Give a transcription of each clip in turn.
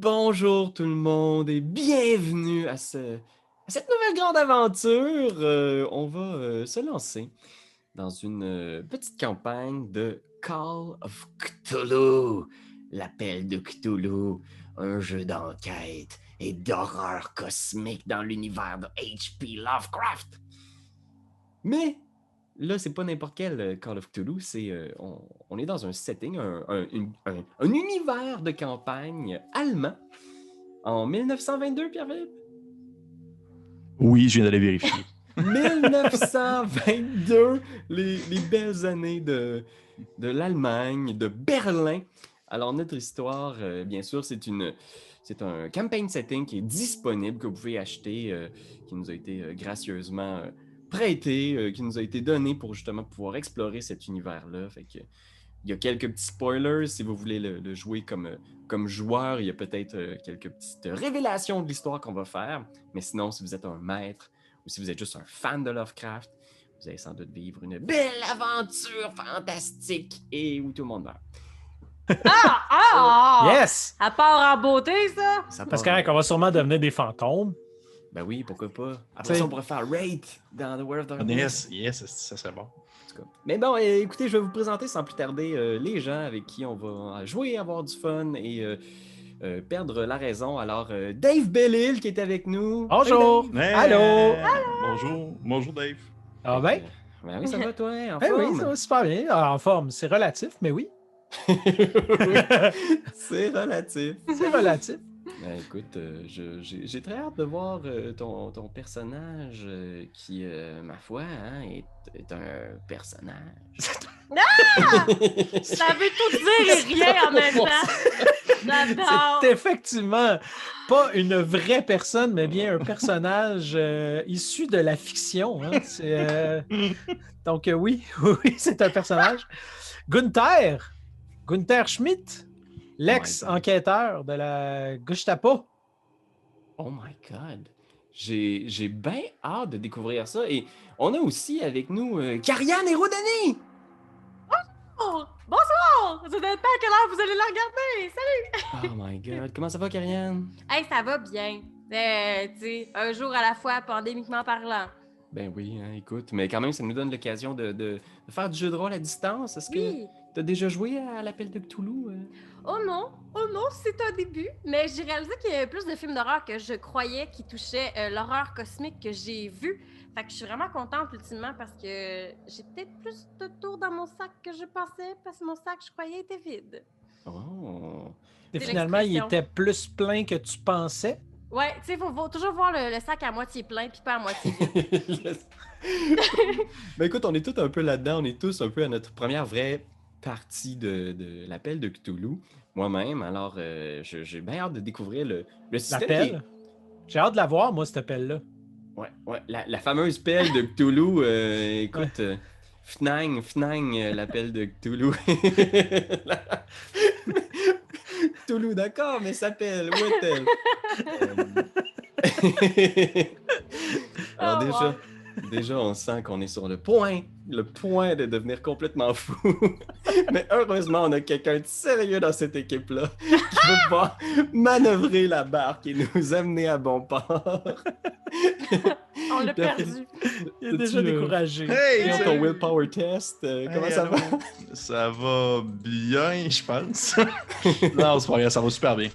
Bonjour tout le monde et bienvenue à cette nouvelle grande aventure. On va se lancer dans une petite campagne de Call of Cthulhu, l'appel de Cthulhu, un jeu d'enquête et d'horreur cosmique dans l'univers de H.P. Lovecraft. Mais là, c'est pas n'importe quel Call of Cthulhu, on est dans un setting, un univers de campagne allemand en 1922, Pierre-Philippe? Oui, je viens d'aller vérifier. 1922, les belles années de l'Allemagne, de Berlin. Alors, notre histoire, bien sûr, c'est un campaign setting qui est disponible, que vous pouvez acheter, qui nous a été gracieusement prêté, qui nous a été donné pour justement pouvoir explorer cet univers-là. Fait que, il y a quelques petits spoilers si vous voulez le jouer comme joueur. Il y a peut-être quelques petites révélations de l'histoire qu'on va faire. Mais sinon, si vous êtes un maître ou si vous êtes juste un fan de Lovecraft, vous allez sans doute vivre une belle aventure fantastique et où tout le monde meurt. Yes! À part en beauté, ça? Parce qu'on va sûrement devenir des fantômes. Ben oui, pourquoi pas. Après ça, on pourrait faire Rate dans The World of Darkness. Yes, ça serait bon. Mais bon, écoutez, je vais vous présenter sans plus tarder les gens avec qui on va jouer, avoir du fun et perdre la raison. Alors, Dave Bellil qui est avec nous. Bonjour! Hey, Dave. Allô! Bonjour Dave. Ah ben? Ben oui, ça va toi, en Ben forme? oui, ça va super bien. Alors, en forme, c'est relatif, mais oui. C'est relatif. C'est relatif. Ben écoute, j'ai très hâte de voir ton personnage qui, ma foi, hein, est un personnage. Ça veut tout dire et rien en même temps. J'adore. C'est effectivement pas une vraie personne, mais bien un personnage issu de la fiction. Hein. Donc oui, c'est un personnage. Gunther Schmidt, l'ex-enquêteur de la Gestapo. Oh my God! J'ai bien hâte de découvrir ça. Et on a aussi avec nous Karianne et Rodani! Oh, bonsoir! Ça dépend à quelle heure vous allez la regarder. Salut! Oh my God! Comment ça va, Karianne? Hey, ça va bien. Tu sais, un jour à la fois, pandémiquement parlant. Ben oui, hein, écoute, mais quand même, ça nous donne l'occasion de faire du jeu de rôle à distance. Est-ce que Oui. tu as déjà joué à l'appel de Cthulhu? Oh non, c'est un début. Mais j'ai réalisé qu'il y avait plus de films d'horreur que je croyais qui touchaient l'horreur cosmique que j'ai vu. Fait que je suis vraiment contente ultimement parce que j'ai peut-être plus de tours dans mon sac que je pensais parce que mon sac, je croyais, était vide. Oh! Et C'est finalement, il l'expression. était plus plein que tu pensais. Ouais, tu sais, faut toujours voir le sac à moitié plein puis pas à moitié vide. Ben écoute, on est tous un peu là-dedans. On est tous un peu à notre première vraie partie de l'appel de Cthulhu. Moi-même, alors j'ai bien hâte de découvrir le système. L'appel. J'ai hâte de la voir, moi, cet appel-là. Ouais, la fameuse pelle de Cthulhu. Écoute, Fnang, l'appel de Cthulhu. Cthulhu, d'accord, mais sa pelle, où est-elle? Alors déjà, on sent qu'on est sur le point de devenir complètement fou. Mais heureusement, on a quelqu'un de sérieux dans cette équipe-là qui va pouvoir manœuvrer la barque et nous amener à bon port. On l'a perdu. Il est déjà découragé. Hey, Ton willpower test, comment ça va? Ça va bien, je pense. Non, c'est pas rien, ça va super bien.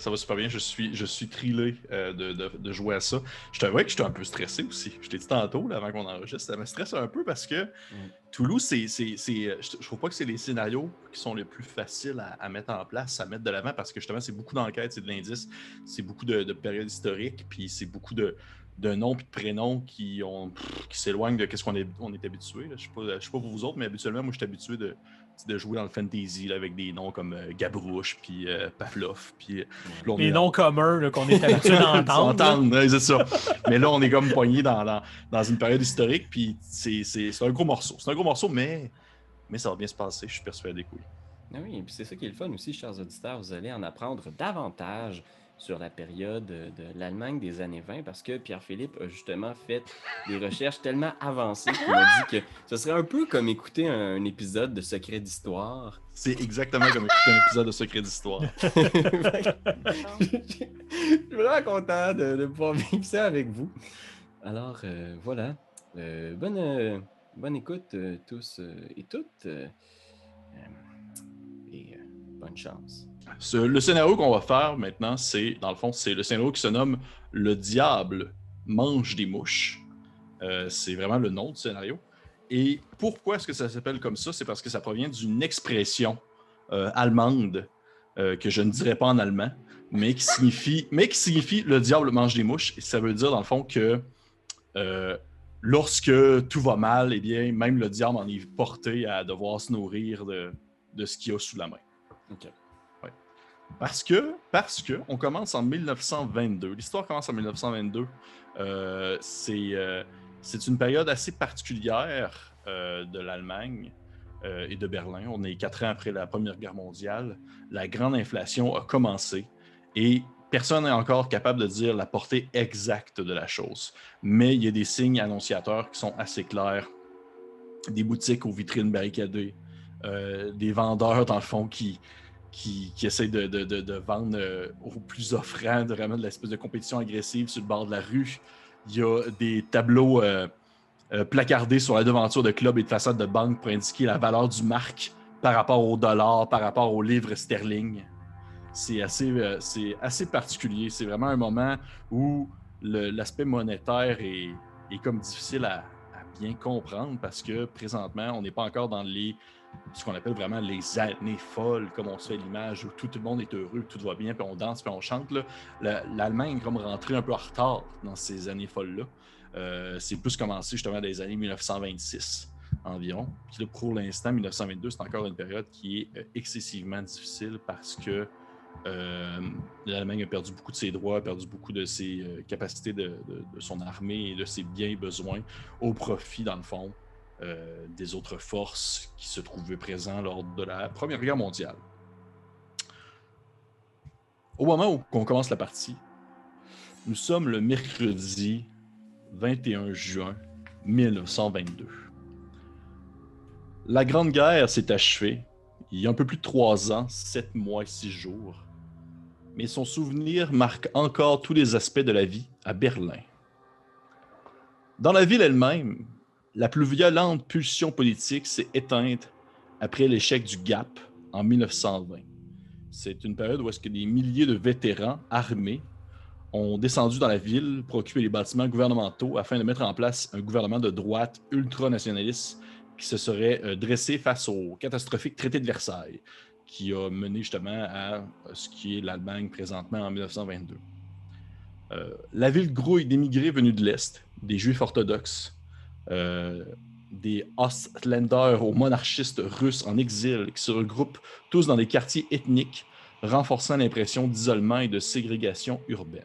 Je suis thrillé de jouer à ça. Je t'avoue que j'étais un peu stressé aussi. Je t'ai dit tantôt, là, avant qu'on enregistre, ça me stresse un peu parce que Toulouse, je trouve pas que c'est les scénarios qui sont les plus faciles à mettre en place, à mettre de l'avant, parce que justement, c'est beaucoup d'enquêtes, c'est de l'indice, c'est beaucoup de périodes historiques, puis c'est beaucoup de noms et de prénoms qui s'éloignent de ce qu'on est habitué. Là. Je sais pas pour vous autres, mais habituellement, moi, je suis habitué de jouer dans le fantasy là, avec des noms comme Gabrouche, puis Pavlov. Puis, les noms communs là, qu'on est habitué d'entendre. C'est ça. Mais là, on est comme poigné dans une période historique, puis c'est un gros morceau. C'est un gros morceau, mais ça va bien se passer, je suis persuadé que oui. Ah oui, et puis c'est ça qui est le fun aussi, chers auditeurs. Vous allez en apprendre davantage sur la période de l'Allemagne des années 20 parce que Pierre-Philippe a justement fait des recherches tellement avancées qu'il m'a dit que ce serait un peu comme écouter un épisode de Secret d'Histoire. C'est exactement comme écouter un épisode de Secret d'Histoire. Je suis vraiment content de pouvoir vivre ça avec vous. Alors, voilà. Bonne écoute tous et toutes. Et bonne chance. Le scénario qu'on va faire maintenant, c'est, dans le fond, c'est le scénario qui se nomme « Le diable mange des mouches ». C'est vraiment le nom du scénario. Et pourquoi est-ce que ça s'appelle comme ça? C'est parce que ça provient d'une expression allemande que je ne dirais pas en allemand, mais qui signifie « le diable mange des mouches ». Et ça veut dire, dans le fond, que lorsque tout va mal, eh bien, même le diable en est porté à devoir se nourrir de ce qu'il a sous la main. OK. Ouais. Parce que on commence en 1922. L'histoire commence en 1922. C'est une période assez particulière de l'Allemagne et de Berlin. On est 4 ans après la Première Guerre mondiale. La grande inflation a commencé et personne n'est encore capable de dire la portée exacte de la chose. Mais il y a des signes annonciateurs qui sont assez clairs. Des boutiques aux vitrines barricadées, des vendeurs, dans le fond, qui essayent de vendre aux plus offrants, vraiment de l'espèce de compétition agressive sur le bord de la rue. Il y a des tableaux placardés sur la devanture de clubs et de façades de banques pour indiquer la valeur du marque par rapport au dollar, par rapport au livre sterling. C'est assez particulier. C'est vraiment un moment où l'aspect monétaire est comme difficile à bien comprendre parce que présentement, on n'est pas encore dans ce qu'on appelle vraiment les années folles, comme on se fait l'image où tout le monde est heureux, tout va bien, puis on danse, puis on chante. L'Allemagne est comme rentrée un peu en retard dans ces années folles-là. C'est plus commencé justement dans les années 1926 environ. Puis là, pour l'instant, 1922, c'est encore une période qui est excessivement difficile parce que l'Allemagne a perdu beaucoup de ses droits, a perdu beaucoup de ses capacités de son armée et de ses biens et besoins au profit, dans le fond, des autres forces qui se trouvaient présentes lors de la Première Guerre mondiale. Au moment où on commence la partie, nous sommes le mercredi 21 juin 1922. La Grande Guerre s'est achevée il y a un peu plus de 3 ans, 7 mois et 6 jours. Mais son souvenir marque encore tous les aspects de la vie à Berlin. Dans la ville elle-même, la plus violente pulsion politique s'est éteinte après l'échec du GAP en 1920. C'est une période où est-ce que des milliers de vétérans armés ont descendu dans la ville pour occuper les bâtiments gouvernementaux afin de mettre en place un gouvernement de droite ultranationaliste qui se serait dressé face au catastrophique traité de Versailles, qui a mené justement à ce qui est l'Allemagne présentement en 1922. La ville grouille d'émigrés venus de l'Est, des Juifs orthodoxes, des Ostländer aux monarchistes russes en exil qui se regroupent tous dans des quartiers ethniques, renforçant l'impression d'isolement et de ségrégation urbaine.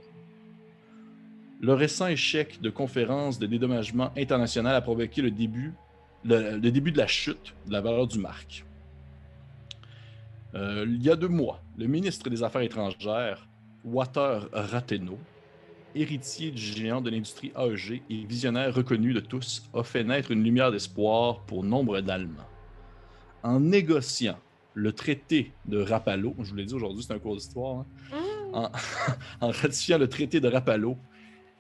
Le récent échec de conférence de dédommagement international a provoqué le début de la chute de la valeur du mark. Il y a 2 mois, le ministre des Affaires étrangères, Walter Rathenau, héritier du géant de l'industrie AEG et visionnaire reconnu de tous, a fait naître une lumière d'espoir pour nombre d'Allemands. En négociant le traité de Rapallo, je vous l'ai dit aujourd'hui, c'est un cours d'histoire, hein? En ratifiant le traité de Rapallo,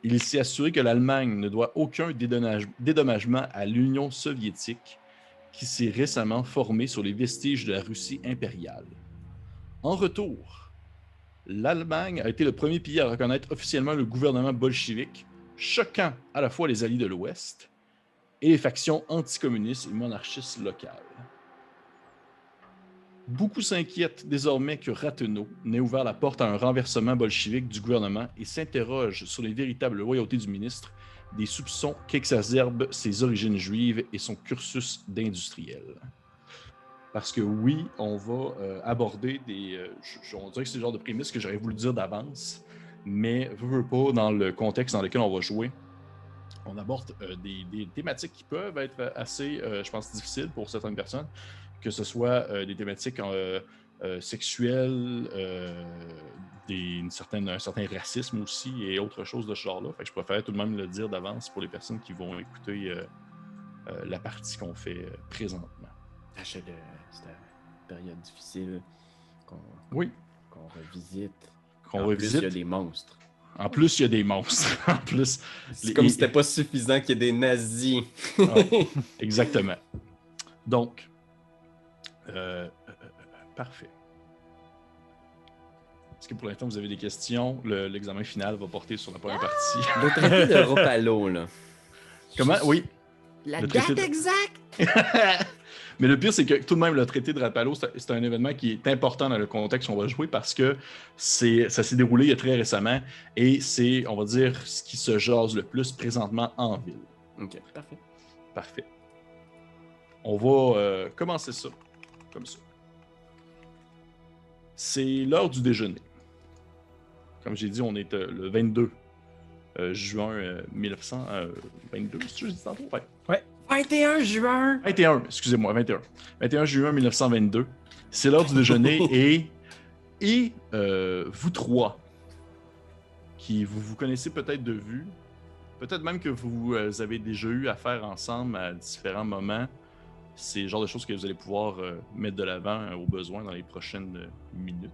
il s'est assuré que l'Allemagne ne doit aucun dédommagement à l'Union soviétique qui s'est récemment formée sur les vestiges de la Russie impériale. En retour, l'Allemagne a été le premier pays à reconnaître officiellement le gouvernement bolchevique, choquant à la fois les alliés de l'Ouest et les factions anticommunistes et monarchistes locales. Beaucoup s'inquiètent désormais que Rathenau n'ait ouvert la porte à un renversement bolchevique du gouvernement et s'interrogent sur les véritables loyautés du ministre, des soupçons qu'exacerbe ses origines juives et son cursus d'industriel. Parce que oui, on va aborder on dirait que c'est le genre de prémisse que j'aurais voulu dire d'avance, mais veux pas, dans le contexte dans lequel on va jouer, on aborde des thématiques qui peuvent être assez, je pense, difficiles pour certaines personnes, que ce soit des thématiques sexuelle, un certain racisme aussi et autre chose de ce genre-là. Fait que je préfère tout de même le dire d'avance pour les personnes qui vont écouter la partie qu'on fait présentement. C'est une période difficile qu'on revisite. Qu'on en revisite. Plus, il y a des monstres. En plus, il y a des monstres. En plus, c'est comme si c'était pas suffisant qu'il y ait des nazis. Ouais, exactement. Donc, parfait. Est-ce que pour l'instant, vous avez des questions? L'examen final va porter sur la première partie. Le traité de Ropalo, là. Comment? Oui. La date exacte! Mais le pire, c'est que tout de même, le traité de Rapallo, c'est un événement qui est important dans le contexte qu'on va jouer parce que ça s'est déroulé il y a très récemment et c'est, on va dire, ce qui se jase le plus présentement en ville. Ok, parfait. Parfait. On va commencer ça comme ça. C'est l'heure du déjeuner. Comme j'ai dit, on est le 22 juin 1922. C'est ce que j'ai dit tantôt? Ouais. 21 juin! 21, excusez-moi, 21. 21 juin 1922. C'est l'heure du déjeuner et vous trois, qui vous connaissez peut-être de vue, peut-être même que vous avez déjà eu affaire ensemble à différents moments. C'est le genre de choses que vous allez pouvoir mettre de l'avant au besoin dans les prochaines minutes.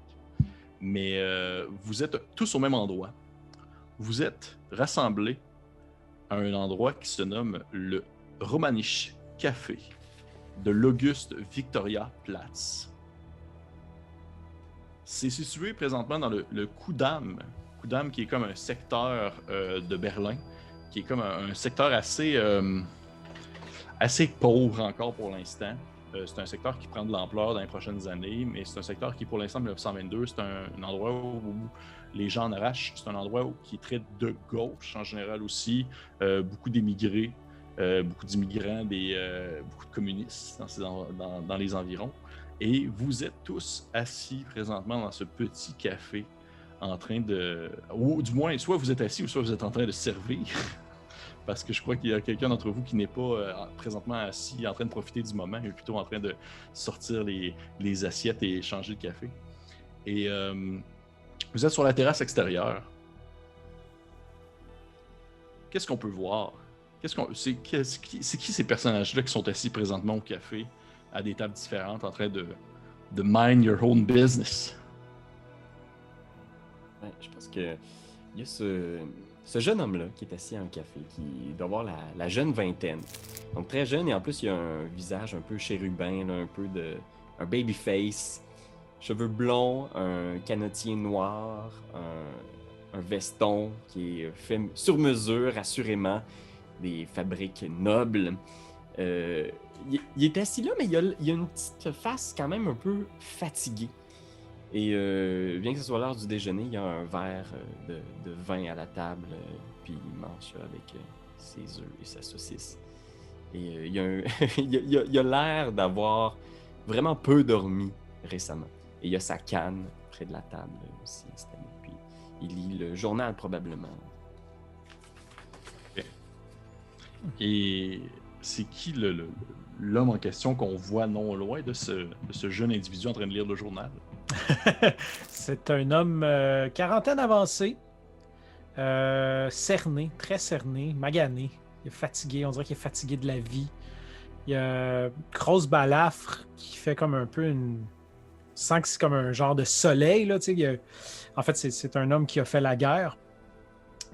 Mais vous êtes tous au même endroit. Vous êtes rassemblés à un endroit qui se nomme le Romanich Café de l'Auguste Victoria Platz. C'est situé présentement dans le Kudamm. Kudamm qui est comme un secteur de Berlin, qui est comme un secteur assez pauvre encore pour l'instant. C'est un secteur qui prend de l'ampleur dans les prochaines années, mais c'est un secteur qui, pour l'instant, 1922, c'est un endroit où les gens en arrachent. C'est un endroit qui est très de gauche en général aussi. Beaucoup d'émigrés, beaucoup d'immigrants, beaucoup de communistes dans les environs. Et vous êtes tous assis présentement dans ce petit café en train de... Ou du moins, soit vous êtes assis ou soit vous êtes en train de servir. Parce que je crois qu'il y a quelqu'un d'entre vous qui n'est pas présentement assis en train de profiter du moment, mais plutôt en train de sortir les assiettes et changer de café. Et vous êtes sur la terrasse extérieure. Qu'est-ce qu'on peut voir? C'est qui ces personnages-là qui sont assis présentement au café, à des tables différentes, en train de mind your own business? Ouais, je pense que il y a ce jeune homme-là qui est assis à un café, qui doit avoir la jeune vingtaine. Donc très jeune, et en plus, il a un visage un peu chérubin, là, un baby face, cheveux blonds, un canotier noir, un veston qui est fait sur mesure, assurément, des fabriques nobles. Il est assis là, mais il a une petite face quand même un peu fatiguée. Et bien que ce soit l'heure du déjeuner, il y a un verre de vin à la table, puis il mange ça avec ses œufs et sa saucisse. Et il a l'air d'avoir vraiment peu dormi récemment. Et il y a sa canne près de la table aussi installée. Puis il lit le journal probablement. Et c'est qui l'homme en question qu'on voit non loin de ce jeune individu en train de lire le journal? C'est un homme quarantaine avancée, cerné, très cerné, magané. Il est fatigué, on dirait qu'il est fatigué de la vie. Il a une grosse balafre qui fait comme un peu une... On sent que c'est comme un genre de soleil, là, tu sais. En fait, c'est un homme qui a fait la guerre.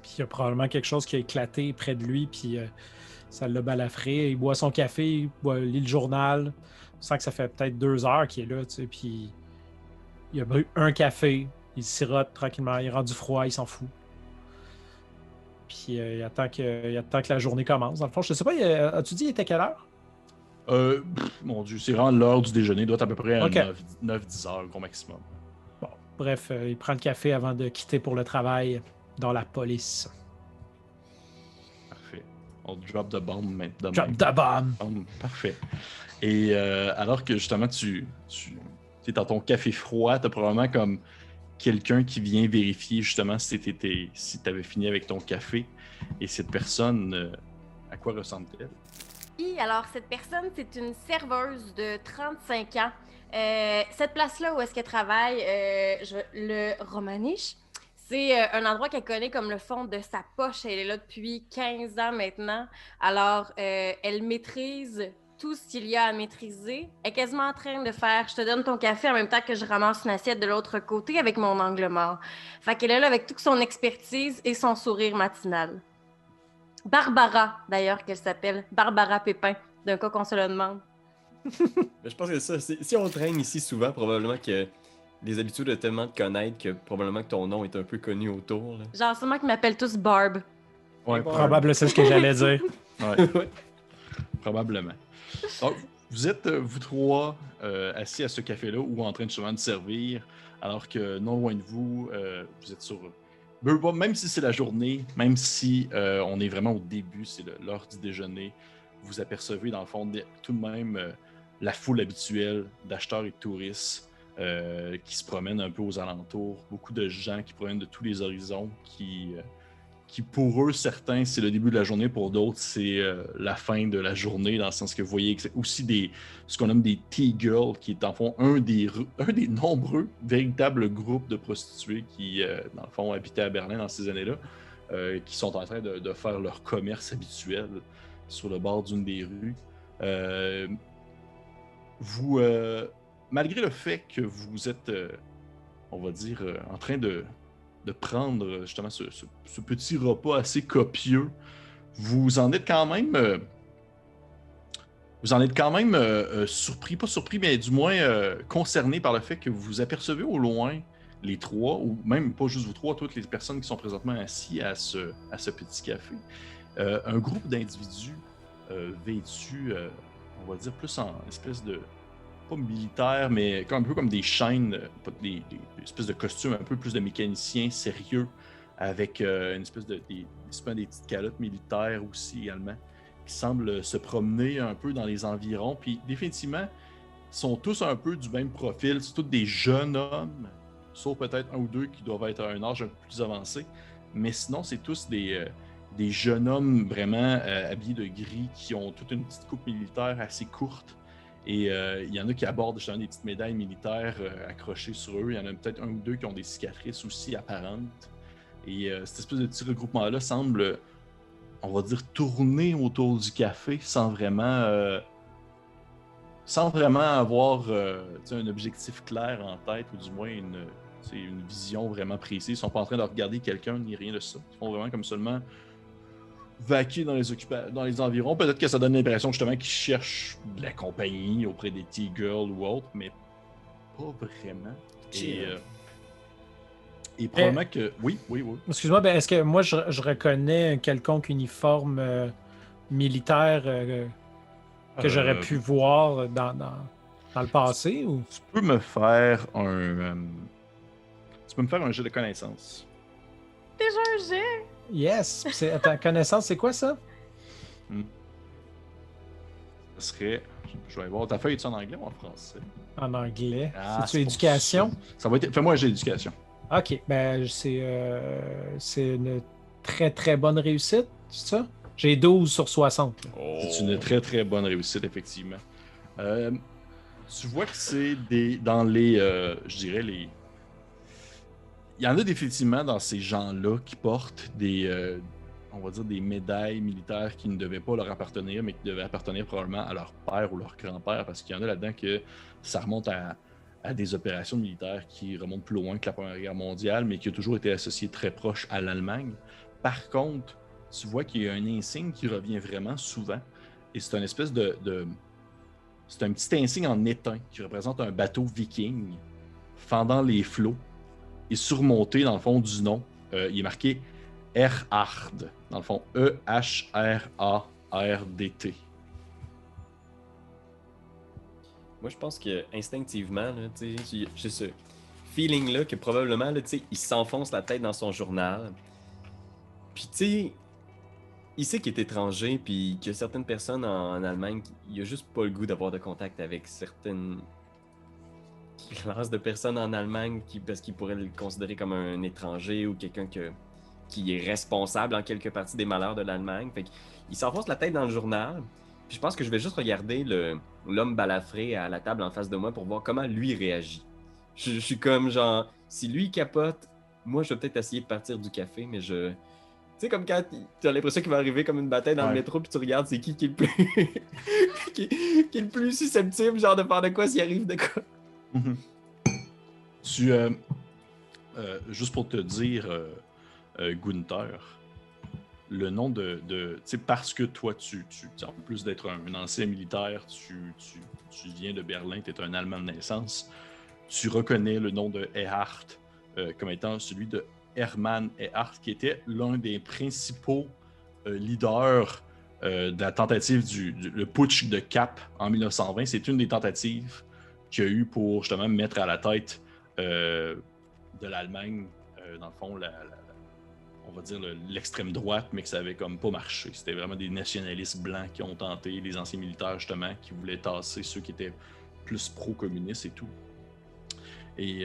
Puis il y a probablement quelque chose qui a éclaté près de lui, puis ça l'a balafré. Il boit son café, il lit le journal. On sent que ça fait peut-être 2 heures qu'il est là, tu sais, puis il a bu un café, il sirote tranquillement, il est rendu froid, il s'en fout. Puis il attend que la journée commence. Dans le fond, je sais pas, as-tu dit il était quelle heure? Mon Dieu, c'est vraiment l'heure du déjeuner, il doit être à peu près à Okay. 9-10 heures, gros maximum. Bon, bref, il prend le café avant de quitter pour le travail dans la police. Parfait. On drop the bomb maintenant. Drop the bomb! Parfait. Et alors que justement tu es dans ton café froid, tu as probablement comme quelqu'un qui vient vérifier justement si tu avais fini avec ton café. Et cette personne, à quoi ressemble-t-elle? Oui, alors cette personne, c'est une serveuse de 35 ans. Cette place-là où est-ce qu'elle travaille, le Romaniche, c'est un endroit qu'elle connaît comme le fond de sa poche. Elle est là depuis 15 ans maintenant. Alors, elle maîtrise tout ce qu'il y a à maîtriser. Elle est quasiment en train de faire « je te donne ton café » en même temps que je ramasse une assiette de l'autre côté avec mon angle mort. Fait qu'elle est là avec toute son expertise et son sourire matinal. Barbara, d'ailleurs, qu'elle s'appelle. Barbara Pépin, d'un cas qu'on se le demande. Mais je pense que ça, si on traîne ici souvent, probablement que les habitudes de tellement te connaître que probablement que ton nom est un peu connu autour. Là. Genre, sûrement qu'ils m'appellent tous Barb. Ouais, Probable, c'est ce que j'allais dire. Ouais, probablement. Donc, vous êtes, vous trois, assis à ce café-là ou en train de souvent de servir, alors que non loin de vous, vous êtes sur... Même si c'est la journée, même si on est vraiment au début, c'est l'heure du déjeuner, vous apercevez dans le fond tout de même la foule habituelle d'acheteurs et de touristes qui se promènent un peu aux alentours. Beaucoup de gens qui proviennent de tous les horizons, qui pour eux, certains, c'est le début de la journée, pour d'autres, c'est la fin de la journée, dans le sens que vous voyez que c'est aussi ce qu'on nomme des T-girls, qui est en fond un des nombreux véritables groupes de prostituées qui, dans le fond, habitaient à Berlin dans ces années-là, qui sont en train de faire leur commerce habituel sur le bord d'une des rues. Malgré le fait que vous êtes, on va dire, en train de prendre justement ce petit repas assez copieux, vous en êtes quand même surpris, pas surpris, mais du moins concerné par le fait que vous apercevez au loin les trois, ou même pas juste vous trois, toutes les personnes qui sont présentement assis à ce petit café, un groupe d'individus vêtus, on va dire plus en espèce de, pas militaire, mais un peu comme des chaînes, des espèces de costumes un peu plus de mécaniciens sérieux, avec une espèce des petites calottes militaires aussi également, qui semblent se promener un peu dans les environs. Puis définitivement, sont tous un peu du même profil. C'est tous des jeunes hommes, sauf peut-être un ou deux qui doivent être à un âge un peu plus avancé. Mais sinon, c'est tous des jeunes hommes vraiment habillés de gris, qui ont toute une petite coupe militaire assez courte. Et il y en a qui abordent justement des petites médailles militaires accrochées sur eux. Il y en a peut-être un ou deux qui ont des cicatrices aussi apparentes. Et cette espèce de petit regroupement-là semble, on va dire, tourner autour du café sans vraiment avoir un objectif clair en tête, ou du moins une vision vraiment précise. Ils ne sont pas en train de regarder quelqu'un ni rien de ça. Ils font vraiment comme seulement vaquer dans les environs. Peut-être que ça donne l'impression justement qu'ils cherchent de la compagnie auprès des T-girls ou autres, mais pas vraiment. Et probablement que... Oui. Excuse-moi, est-ce que moi je reconnais un quelconque uniforme militaire que j'aurais pu voir dans le passé? Ou... Tu peux me faire un jet de connaissance. Déjà un jet? Yes! Ta connaissance, c'est quoi ça? Ça serait... Je vais voir. Ta feuille, est-tu en anglais ou en français? En anglais. Ah, c'est-tu éducation? Ça va être... Fais-moi un jet d'éducation. Ok, c'est une très très bonne réussite, c'est ça? J'ai 12 sur 60. C'est une très très bonne réussite, effectivement. Tu vois que c'est dans les... je dirais les... Il y en a définitivement dans ces gens-là qui portent on va dire des médailles militaires qui ne devaient pas leur appartenir, mais qui devaient appartenir probablement à leur père ou leur grand-père, parce qu'il y en a là-dedans que ça remonte à des opérations militaires qui remontent plus loin que la Première Guerre mondiale, mais qui ont toujours été associées très proches à l'Allemagne. Par contre, tu vois qu'il y a un insigne qui revient vraiment souvent, et c'est une espèce c'est un petit insigne en étain qui représente un bateau viking fendant les flots et surmonté dans le fond du nom. Il est marqué Erhard, dans le fond E-H-R-A-R-D-T. Moi, je pense que instinctivement, j'ai ce feeling-là que probablement, là, il s'enfonce la tête dans son journal. Puis, tu sais, il sait qu'il est étranger, puis qu'il y a certaines personnes en Allemagne, il a juste pas le goût d'avoir de contact avec certaines classes de personnes en Allemagne parce qu'ils pourraient le considérer comme un étranger ou quelqu'un qui est responsable en quelque partie des malheurs de l'Allemagne. Fait qu'il s'enfonce la tête dans le journal, Puis je pense que je vais juste regarder l'homme balafré à la table en face de moi pour voir comment lui réagit. Je suis comme genre, si lui capote, moi je vais peut-être essayer de partir du café, mais je... Tu sais, comme quand tu as l'impression qu'il va arriver comme une bataille dans le métro, puis tu regardes c'est qui est le plus... qui est le plus susceptible, genre de faire de quoi s'il arrive de quoi. Mhm. Juste pour te dire, Gunther, le nom de tu sais, parce que toi, en plus d'être un ancien militaire, tu viens de Berlin, tu es un Allemand de naissance, tu reconnais le nom de Erhard comme étant celui de Hermann Erhard, qui était l'un des principaux leaders de la tentative le putsch de Cap en 1920. C'est une des tentatives qu'il y a eu pour justement mettre à la tête de l'Allemagne, dans le fond, on va dire l'extrême droite, mais que ça avait comme pas marché. C'était vraiment des nationalistes blancs qui ont tenté, les anciens militaires justement, qui voulaient tasser ceux qui étaient plus pro-communistes et tout. Et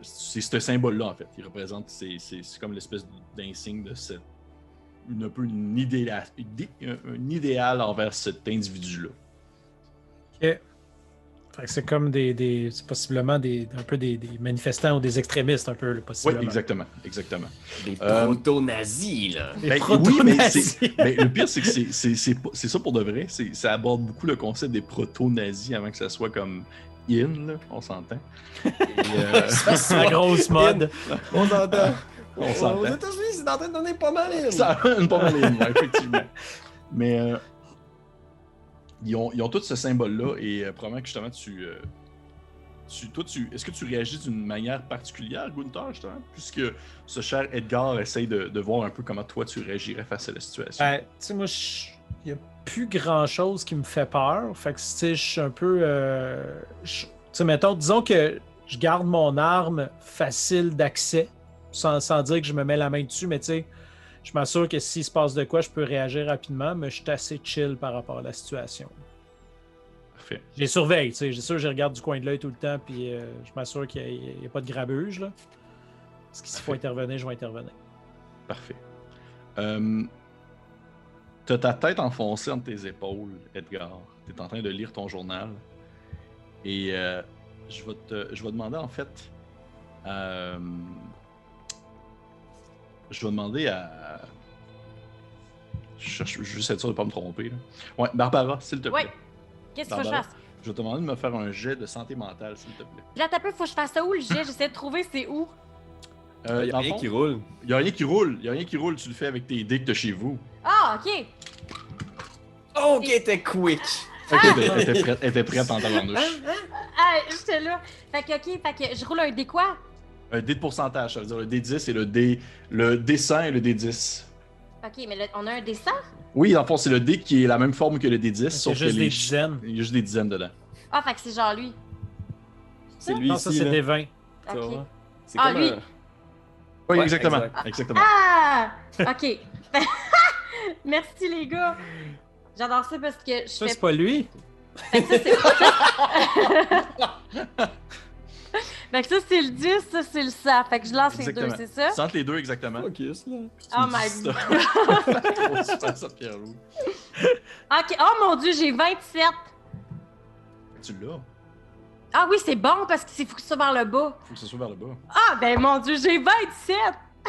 c'est ce symbole-là, en fait. Il représente, c'est comme l'espèce d'insigne de un idéal envers cet individu-là. Ok. Fait que c'est comme c'est possiblement un peu des manifestants ou des extrémistes, un peu, possiblement. Oui, exactement. Des proto-nazis, là. Oui, mais le pire, c'est que c'est ça pour de vrai. Ça aborde beaucoup le concept des proto-nazis avant que ça soit comme là, on s'entend. C'est la grosse mode. On s'entend. On s'entend. Aux États-Unis, c'est en train de donner pas mal in. Ça donne pas mal in, effectivement. Mais ils ont tous ce symbole-là et probablement que justement est-ce que tu réagis d'une manière particulière, Gunther, justement, puisque ce cher Edgar essaye de voir un peu comment toi tu réagirais face à la situation? Tu sais, moi, il n'y a plus grand-chose qui me fait peur. Fait que, tu sais, je suis un peu... tu sais, mettons, disons que je garde mon arme facile d'accès, sans dire que je me mets la main dessus, mais tu sais, je m'assure que s'il se passe de quoi, je peux réagir rapidement, mais je suis assez chill par rapport à la situation. Parfait. Je les surveille, tu sais, c'est sûr que je regarde du coin de l'œil tout le temps, puis je m'assure qu'il n'y a pas de grabuge, là. Parce qu'il faut intervenir, je vais intervenir. Parfait. T'as ta tête enfoncée entre tes épaules, Edgar. T'es en train de lire ton journal. Et je vais demander, en fait... je vais demander à... Je cherche juste être sûr de ne pas me tromper. Là. Ouais, Barbara, s'il te plaît. Oui. Qu'est-ce qu'il faut que je fasse? Je vais te demander de me faire un jet de santé mentale, s'il te plaît. Là, t'as peu, faut que je fasse ça où le jet? J'essaie de trouver c'est où. Il n'y a rien qui roule. Il n'y a rien qui roule. Il n'y a rien qui roule. Tu le fais avec tes dés que tu as chez vous. Ah, OK. OK, t'es quick. Elle était prête en tabarnouche. Ah, j'étais là. Fait que je roule un dé quoi? Un dé de pourcentage, ça veut dire le D10 et le D100 et le D10. OK, mais là, on a un dé 100? Oui, en fait, c'est le dé qui est la même forme que le D10, sauf juste que des dizaines. Il y a juste des dizaines dedans. Ah, fait que c'est genre lui. C'est lui Non, ici, ça, c'est là. des 20. OK. C'est Ah, comme lui. Oui, Ouais, exactement. exact. Exactement. Ah! OK. Merci, les gars. J'adore ça parce que je Ça, fais... c'est pas lui. Fait que ça, c'est... Fait que ça, c'est le 10, ça, c'est le 100. Fait que je lance les deux, c'est ça? Sente les deux, exactement. Ok, là. Oh my God. Trop super, ça, Pierre-Loup. OK. Oh mon Dieu, j'ai 27. Tu l'as. Ah oui, c'est bon parce qu'il faut que ça soit vers le bas. Faut que ce soit vers le bas. Ah, ben mon Dieu, j'ai 27.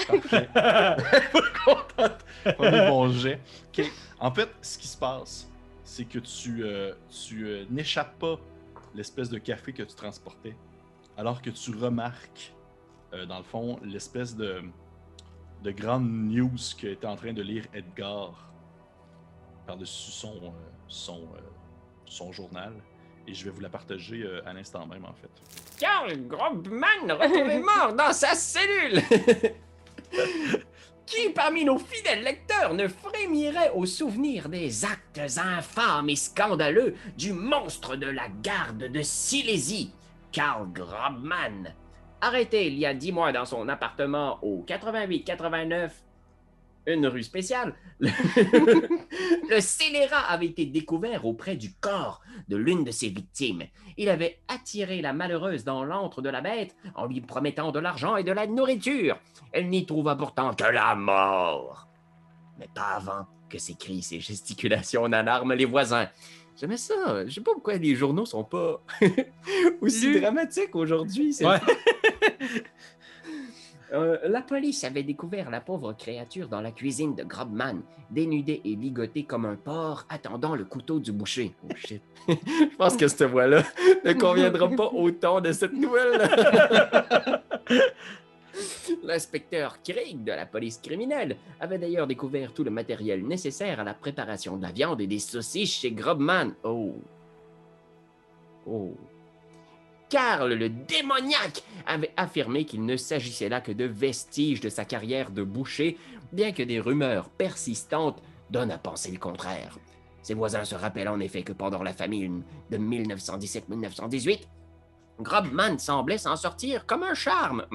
Parfait. Pas contente. Pas des bons jets. OK. En fait, ce qui se passe, c'est que tu n'échappes pas l'espèce de café que tu transportais, alors que tu remarques, dans le fond, l'espèce de grande news que était en train de lire Edgar par-dessus son journal. Et je vais vous la partager à l'instant même, en fait. Karl Grobman retrouvé mort dans sa cellule! Qui parmi nos fidèles lecteurs ne frémirait au souvenir des actes infâmes et scandaleux du monstre de la garde de Silésie, Karl Grobman, arrêté il y a 10 mois dans son appartement au 88-89, une rue spéciale, le scélérat avait été découvert auprès du corps de l'une de ses victimes. Il avait attiré la malheureuse dans l'antre de la bête en lui promettant de l'argent et de la nourriture. Elle n'y trouva pourtant que la mort. Mais pas avant que ses cris, ses gesticulations en alarment les voisins. J'aimais ça. Je sais pas pourquoi les journaux sont pas aussi dramatiques aujourd'hui. Ouais. La police avait découvert la pauvre créature dans la cuisine de Grobman, dénudée et ligotée comme un porc attendant le couteau du boucher. Oh shit. Je pense que cette voix-là ne conviendra pas au ton de cette nouvelle. L'inspecteur Craig de la police criminelle avait d'ailleurs découvert tout le matériel nécessaire à la préparation de la viande et des saucisses chez Grobman. Oh. Karl, le démoniaque, avait affirmé qu'il ne s'agissait là que de vestiges de sa carrière de boucher, bien que des rumeurs persistantes donnent à penser le contraire. Ses voisins se rappellent en effet que pendant la famine de 1917-1918, Grobman semblait s'en sortir comme un charme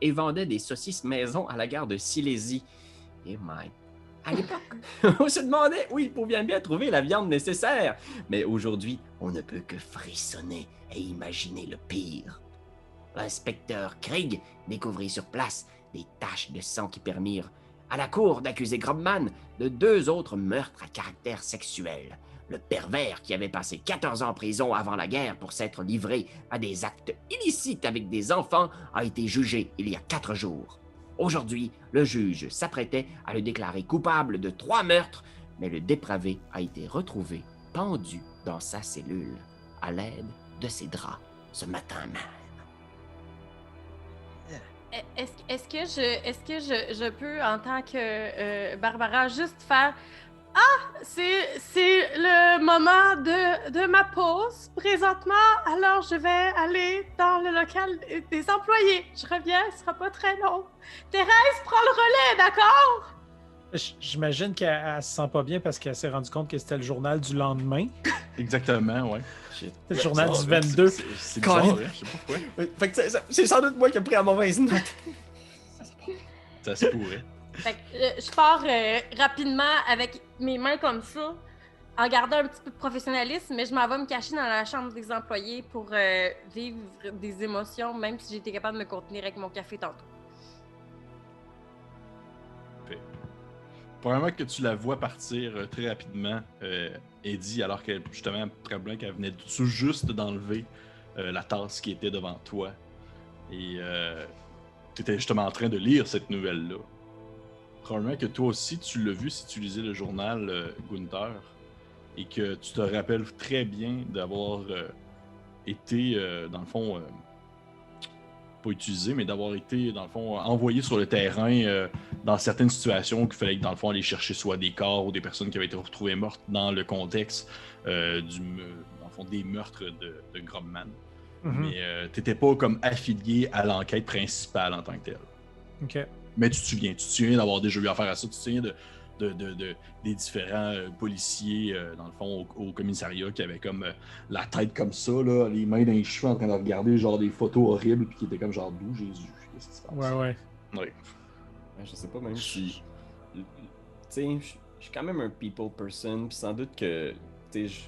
et vendait des saucisses maison à la gare de Silésie. Et à l'époque, on se demandait où il pouvait bien trouver la viande nécessaire. Mais aujourd'hui, on ne peut que frissonner et imaginer le pire. L'inspecteur Craig découvrit sur place des taches de sang qui permirent à la cour d'accuser Grobman de 2 autres meurtres à caractère sexuel. Le pervers qui avait passé 14 ans en prison avant la guerre pour s'être livré à des actes illicites avec des enfants a été jugé il y a 4 jours. Aujourd'hui, le juge s'apprêtait à le déclarer coupable de 3 meurtres, mais le dépravé a été retrouvé pendu dans sa cellule à l'aide de ses draps ce matin même. Est-ce que je peux, en tant que Barbara, juste faire c'est le moment de ma pause présentement, alors je vais aller dans le local des employés. Je reviens, ce sera pas très long. Thérèse, prends le relais, d'accord? J'imagine qu'elle se sent pas bien parce qu'elle s'est rendue compte que c'était le journal du lendemain. Exactement, ouais. C'était le journal du 22. C'est bizarre, hein? Je sais pas pourquoi. Fait que c'est sans doute moi qui ai pris la mauvaise note. Ça se pourrait. Fait que, je pars rapidement avec mes mains comme ça, en gardant un petit peu de professionnalisme, mais je m'en vais me cacher dans la chambre des employés pour vivre des émotions, même si j'étais capable de me contenir avec mon café tantôt. Probablement que tu la vois partir très rapidement, Eddie, alors que justement, probablement qu'elle venait tout juste d'enlever la tasse qui était devant toi. Et tu étais justement en train de lire cette nouvelle-là. Probablement que toi aussi, tu l'as vu si tu lisais le journal Gunther, et que tu te rappelles très bien d'avoir été, dans le fond, pas utilisé, mais d'avoir été, dans le fond, envoyé sur le terrain dans certaines situations qu'il fallait, dans le fond, aller chercher soit des corps ou des personnes qui avaient été retrouvées mortes dans le contexte dans le fond, des meurtres de Grobman. Mm-hmm. Mais t'étais pas comme affilié à l'enquête principale en tant que telle. OK. Mais tu te souviens d'avoir déjà eu affaire à ça, tu te souviens des différents policiers, dans le fond, au commissariat, qui avaient comme la tête comme ça, là, les mains dans les cheveux en train de regarder genre des photos horribles, puis qui étaient comme genre d'où Jésus, qu'est-ce qui se passe? Ouais. Je sais pas même si... Tu sais, je suis quand même un people person, puis sans doute que, tu sais,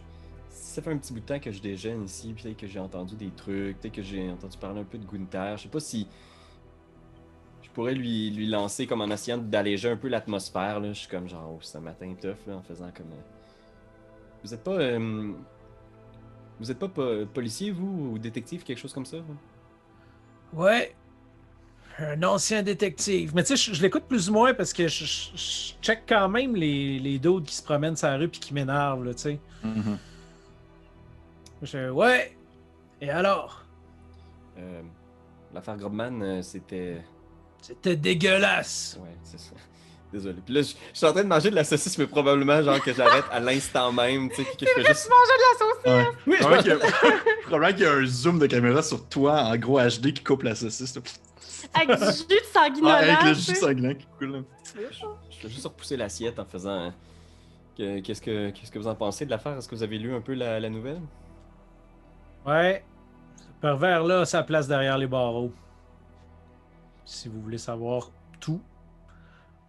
ça fait un petit bout de temps que je déjeune ici, puis peut-être que j'ai entendu des trucs, peut-être que j'ai entendu parler un peu de Gunther, je sais pas si... Je pourrais lui lancer comme en essayant d'alléger un peu l'atmosphère, là. Je suis comme genre, c'est un matin tough, là, en faisant comme... Vous êtes pas policier, vous, ou détective, quelque chose comme ça? Vous? Ouais. Un ancien détective. Mais tu sais, je l'écoute plus ou moins parce que je check quand même les dudes qui se promènent sur la rue puis qui m'énervent, là, tu sais. Mm-hmm. Ouais. Et alors? L'affaire Grobman, c'était... C'était dégueulasse. Ouais, c'est ça. Désolé. Puis là, je suis en train de manger de la saucisse, mais probablement genre que j'arrête à l'instant même, tu sais, puis que je fais juste... Manger de la saucisse! Ouais. Oui, Probablement qu'il y a un zoom de caméra sur toi en gros HD qui coupe la saucisse. Là. Avec du jus de sanguinolent. Avec le tu jus sais. sanglant qui coule. Là. Je vais juste repousser l'assiette en faisant... Qu'est-ce que vous en pensez de l'affaire? Est-ce que vous avez lu un peu la nouvelle? Ouais. Ce pervers-là a sa place derrière les barreaux. Si vous voulez savoir tout,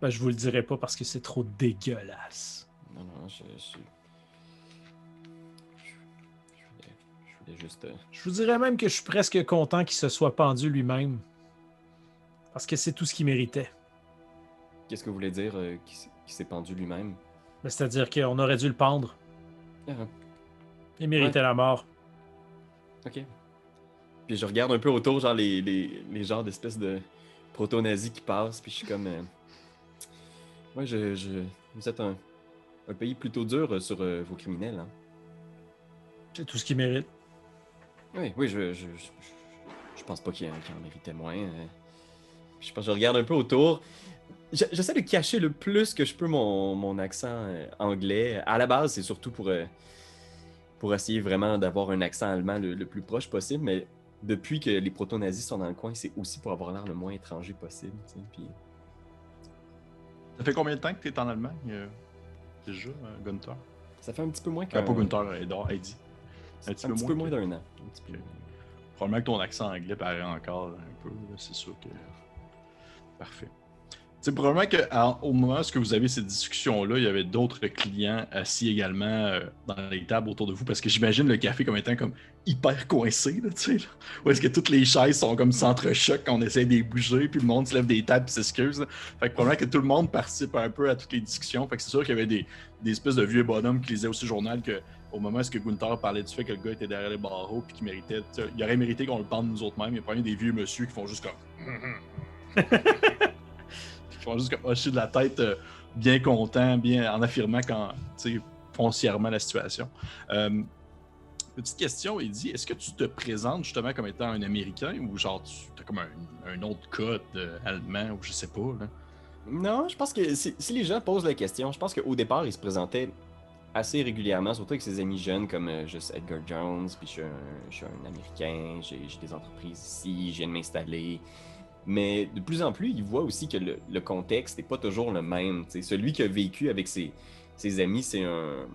ben je vous le dirai pas parce que c'est trop dégueulasse. Non, je voulais juste... Je vous dirais même que je suis presque content qu'il se soit pendu lui-même. Parce que c'est tout ce qu'il méritait. Qu'est-ce que vous voulez dire qu'il s'est pendu lui-même? C'est-à-dire qu'on aurait dû le pendre. Ah, Il méritait la mort. ok. Puis je regarde un peu autour, genre les genres d'espèces de proto-nazis qui passent, puis je suis comme... Ouais, vous êtes un pays plutôt dur sur vos criminels, hein. C'est tout ce qu'il mérite. Oui, je pense pas qu'il en méritait moins. Je pense que je regarde un peu autour. J'essaie de cacher le plus que je peux mon accent anglais. À la base, c'est surtout pour essayer vraiment d'avoir un accent allemand le plus proche possible, mais depuis que les proto-nazis sont dans le coin, c'est aussi pour avoir l'air le moins étranger possible. Tu sais, puis... Ça fait combien de temps que tu es en Allemagne déjà, Gunther? Ça fait un petit peu moins Pas Gunther, Heidi. Un petit peu moins d'un an. Un petit peu. Probablement que ton accent anglais paraît encore un peu, là, c'est sûr que... Parfait. C'est probablement qu'au moment où vous avez cette discussion-là, il y avait d'autres clients assis également dans les tables autour de vous, parce que j'imagine le café comme étant comme hyper coincé, là, tu sais, là, où est-ce que toutes les chaises sont comme s'entrechoquent quand on essaie de les bouger, puis le monde se lève des tables et s'excuse. Là. Fait que probablement que tout le monde participe un peu à toutes les discussions. Fait que c'est sûr qu'il y avait des espèces de vieux bonhommes qui lisaient aussi le journal que au moment où Gunther parlait du fait que le gars était derrière les barreaux puis qu'il méritait, il aurait mérité qu'on le pende nous autres mêmes. Il y a pas des vieux monsieur qui font juste comme... qui font juste comme hocher de la tête bien content, bien en affirmant quand, tu sais, foncièrement la situation. Petite question, il dit, est-ce que tu te présentes justement comme étant un Américain ou genre tu as comme un autre code allemand ou je sais pas, là? Non, je pense que si les gens posent la question, je pense qu'au départ, ils se présentaient assez régulièrement, surtout avec ses amis jeunes comme juste Edgar Jones, puis je suis un Américain, j'ai des entreprises ici, je viens de m'installer. Mais de plus en plus, ils voient aussi que le contexte n'est pas toujours le même. T'sais, celui qui a vécu avec ses amis, c'est un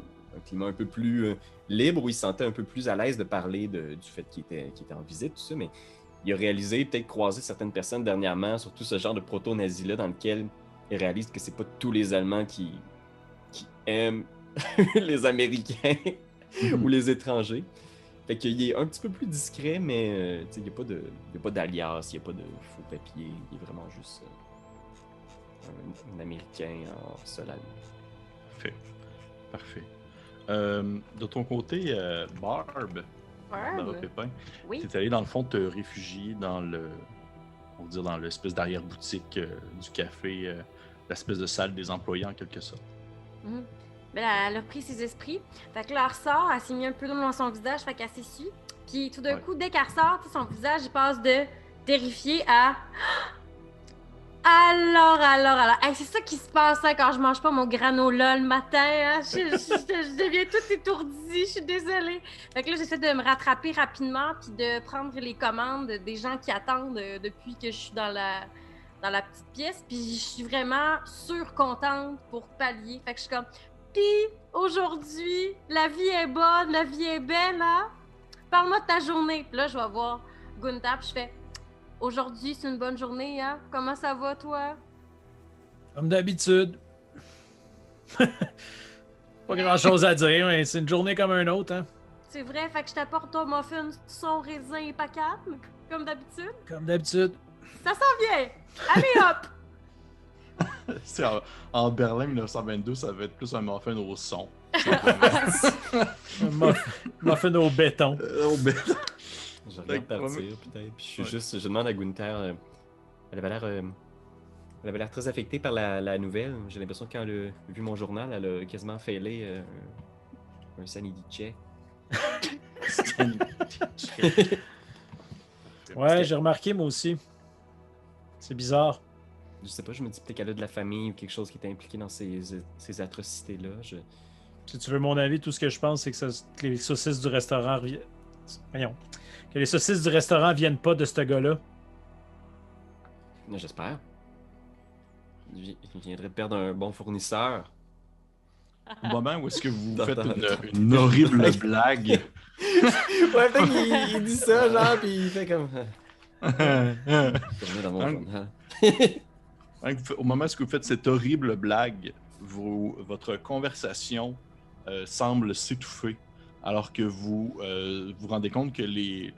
climat un peu plus libre, où il se sentait un peu plus à l'aise de parler du fait qu'il était en visite, tout ça, mais il a réalisé, peut-être croisé certaines personnes dernièrement, surtout ce genre de proto-nazi-là, dans lequel il réalise que c'est pas tous les Allemands qui aiment les Américains ou les étrangers. Fait qu'il est un petit peu plus discret, mais il n'y a pas d'alias, il n'y a pas de faux papier. Il est vraiment juste un Américain en seul allemand. Parfait. De ton côté, Barb, Pépin, Oui. t'es allé dans le fond te réfugier dans dans l'espèce d'arrière-boutique du café, l'espèce de salle des employés en quelque sorte. Mm-hmm. Ben, elle a repris ses esprits. Fait que là, elle ressort, elle s'est mis un peu d'eau dans son visage, fait qu'elle s'essuie. Puis tout d'un coup, dès qu'elle ressort, son visage, il passe de terrifié à... Alors... Hey, c'est ça qui se passe hein, quand je mange pas mon granola le matin. Hein? Je deviens toute étourdie, je suis désolée. Fait que là, j'essaie de me rattraper rapidement puis de prendre les commandes des gens qui attendent depuis que je suis dans la petite pièce. Puis je suis vraiment surcontente pour pallier. Fait que je suis comme... Puis aujourd'hui, la vie est bonne, la vie est belle, hein? Parle-moi de ta journée. Puis là, je vais voir Gunther, puis je fais... Aujourd'hui, c'est une bonne journée, hein? Comment ça va, toi? Comme d'habitude. Pas grand-chose à dire, mais c'est une journée comme un autre, hein? C'est vrai, fait que je t'apporte ton muffin son raisin et pacable, comme d'habitude. Comme d'habitude. Ça s'en vient! Allez, hop! C'est en Berlin 1922, ça va être plus un muffin au son. Un muffin au béton. Au béton. Je regarde partir, peut-être. Puis je demande à Gunther, elle avait l'air très affectée par la nouvelle. J'ai l'impression que quand elle a vu mon journal, elle a quasiment failé un sanity check. Ouais, j'ai remarqué moi aussi. C'est bizarre. Je sais pas, je me dis peut-être qu'elle a de la famille ou quelque chose qui est impliqué dans ces atrocités-là. Si tu veux mon avis, tout ce que je pense, c'est que les saucisses du restaurant... Voyons. Que les saucisses du restaurant viennent pas de ce gars-là. J'espère. Il viendrait de perdre un bon fournisseur. Au moment où est-ce que vous faites une horrible blague. Ouais, peut-être qu'il dit ça, genre, puis il fait comme... dans mon journal. Au moment où vous faites cette horrible blague, votre conversation semble s'étouffer, alors que vous vous rendez compte que les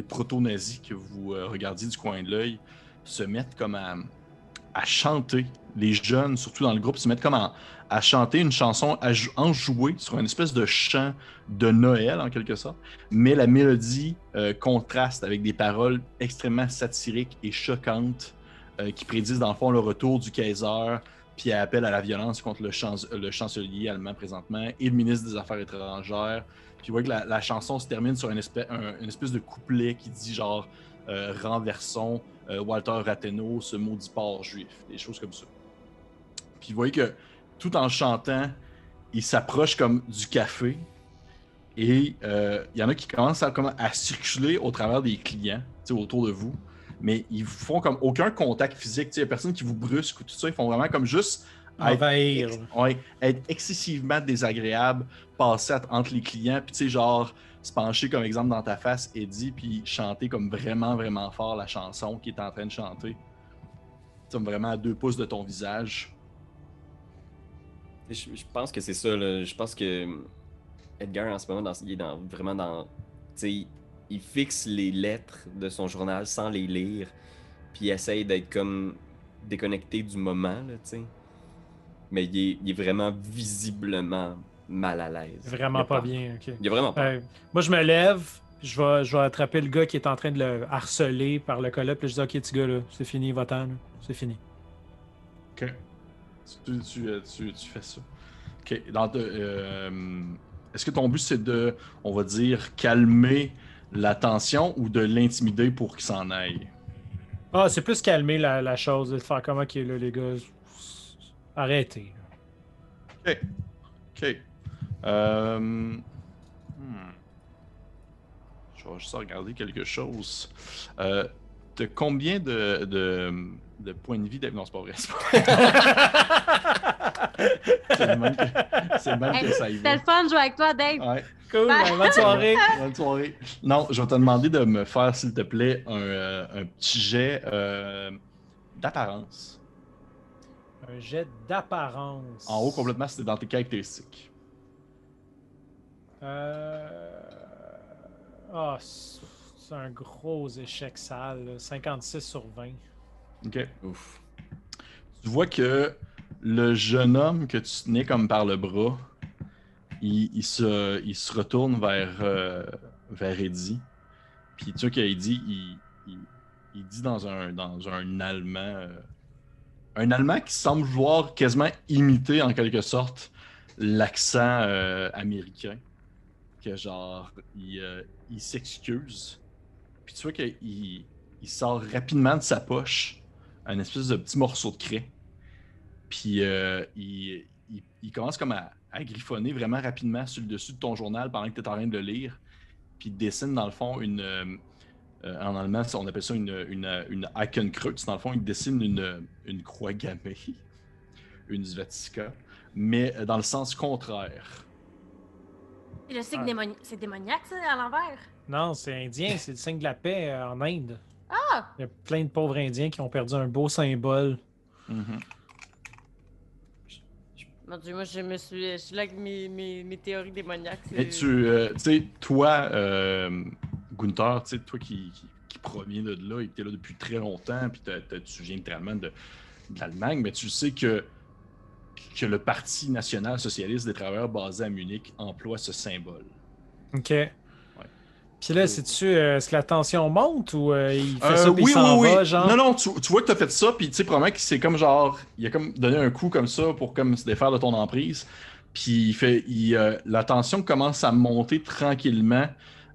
proto-nazis que vous regardiez du coin de l'œil se mettent comme à chanter. Les jeunes, surtout dans le groupe, se mettent comme à chanter une chanson enjouée sur une espèce de chant de Noël, en quelque sorte. Mais la mélodie contraste avec des paroles extrêmement satiriques et choquantes qui prédisent, dans le fond, le retour du Kaiser, puis appellent à la violence contre le chancelier allemand présentement et le ministre des Affaires étrangères. Puis vous voyez que la chanson se termine sur une espèce de couplet qui dit genre renversons Walter Rathenau, ce maudit porc juif, des choses comme ça. Puis vous voyez que tout en chantant, il s'approche comme du café et il y en a qui commencent à circuler au travers des clients, autour de vous, mais ils font comme aucun contact physique. Il n'y a personne qui vous brusque ou tout ça. Ils font vraiment comme juste être excessivement désagréable, passer entre les clients, puis tu sais, genre se pencher comme exemple dans ta face, Eddie, puis chanter comme vraiment, vraiment fort la chanson qu'il est en train de chanter. Comme vraiment à 2 pouces de ton visage. Je pense que c'est ça, là. Je pense que Edgar, en ce moment, il est vraiment dans... Tu sais, il fixe les lettres de son journal sans les lire, puis il essaye d'être comme déconnecté du moment, là, tu sais. Mais il est vraiment visiblement mal à l'aise. Vraiment pas bien, ok. Il est vraiment pas. Moi, je me lève, je vais attraper le gars qui est en train de le harceler par le collet, puis je dis, ok, petit gars, là, c'est fini, va-t'en, là. C'est fini. Ok. Tu fais ça. Ok. Est-ce que ton but, c'est de, on va dire, calmer la tension ou de l'intimider pour qu'il s'en aille? Ah, c'est plus calmer la chose, de faire comme, ok, là, les gars, arrêtez. Ok. Ok. Je vais juste regarder quelque chose. T'as combien de points de vie? Non, c'est pas vrai. C'est le même que ça y va. C'était le fun de jouer avec toi, Dave. Ouais. Cool, bonne soirée. Bonne soirée. Non, je vais te demander de me faire, s'il te plaît, un petit jet d'apparence. Un jet d'apparence. En haut, complètement, c'était dans tes caractéristiques. C'est un gros échec sale. 56 sur 20. Ok. Ouf. Tu vois que le jeune homme que tu tenais comme par le bras, il se retourne vers Eddie. Puis tu vois qu'il dit, il dit dans un allemand, un allemand qui semble vouloir quasiment imiter en quelque sorte l'accent américain. Que genre, il s'excuse. Puis tu vois qu'il sort rapidement de sa poche un espèce de petit morceau de craie. Puis il commence comme à griffonner vraiment rapidement sur le dessus de ton journal pendant que tu es en train de le lire. Puis il dessine dans le fond en allemand, on appelle ça une Hakenkreuz. Dans le fond, il dessine une croix gammée, une Svatika, mais dans le sens contraire. Et le signe c'est démoniaque, ça, à l'envers? Non, c'est indien, c'est le signe de la paix en Inde. Ah! Il y a plein de pauvres Indiens qui ont perdu un beau symbole. Mm-hmm. Mon Dieu, moi, je suis là avec mes théories démoniaques. Et tu sais, toi, Gunther, tu sais, toi qui provient de là et qui es là depuis très longtemps, puis tu viens littéralement de l'Allemagne, mais tu sais que le Parti national socialiste des travailleurs basé à Munich emploie ce symbole. OK. Ouais. Puis là, est-ce que la tension monte ou il fait ça puis oui, il s'en oui. va, genre? Non, tu vois que tu as fait ça, puis tu sais, probablement que c'est comme genre, il a comme donné un coup comme ça pour comme se défaire de ton emprise. Puis la tension commence à monter tranquillement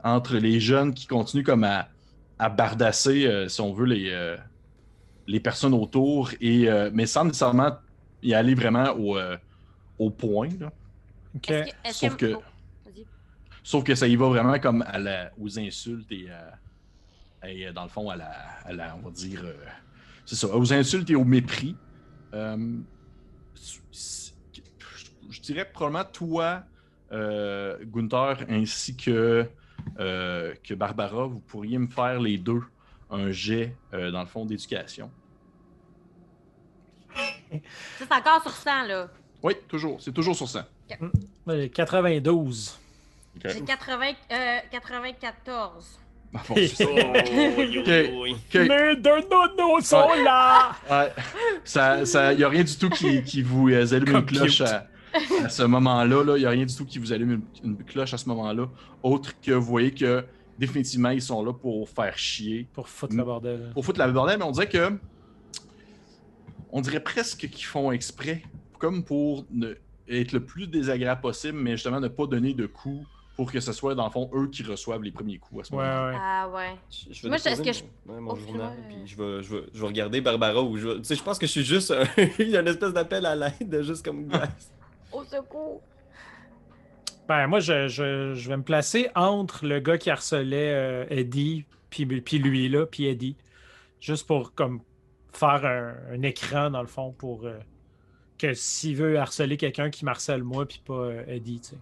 entre les jeunes qui continuent comme à bardasser, si on veut, les personnes autour, mais sans nécessairement y aller vraiment au point. Là. OK. Sauf que ça y va vraiment comme aux insultes et dans le fond, à la on va dire, c'est ça, aux insultes et au mépris. Je dirais probablement toi, Gunther, ainsi que Barbara, vous pourriez me faire les deux un jet, dans le fond, d'éducation. Ça, c'est encore sur 100, là. Oui, toujours. C'est toujours sur 100. Okay. 92. Okay. J'ai 94. Ah, bon, c'est ça. Ok. Les deux nonos sont là! Ouais. Il n'y a rien du tout qui vous allume une cloche à ce moment-là. Il n'y a rien du tout qui vous allume une cloche à ce moment-là. Autre que vous voyez que définitivement, ils sont là pour faire chier. Pour foutre le bordel. Pour foutre la bordel, mais on dirait que. On dirait presque qu'ils font exprès, comme pour être le plus désagréable possible, mais justement ne pas donner de coups pour que ce soit, dans le fond, eux qui reçoivent les premiers coups à ce moment-là. Ouais. Ah ouais. Je vais Moi, déposer est-ce que mon Oh, journal, ouais. puis je vais regarder Barbara. Ou tu sais, je pense que je suis juste il y a une espèce d'appel à l'aide, juste comme Glace. Au secours. Ben, moi, je vais me placer entre le gars qui harcelait Eddie, puis lui, là, puis Eddie. Juste pour, comme, faire un écran, dans le fond, pour que s'il veut harceler quelqu'un qui m'harcèle moi, puis pas Eddie, tu sais.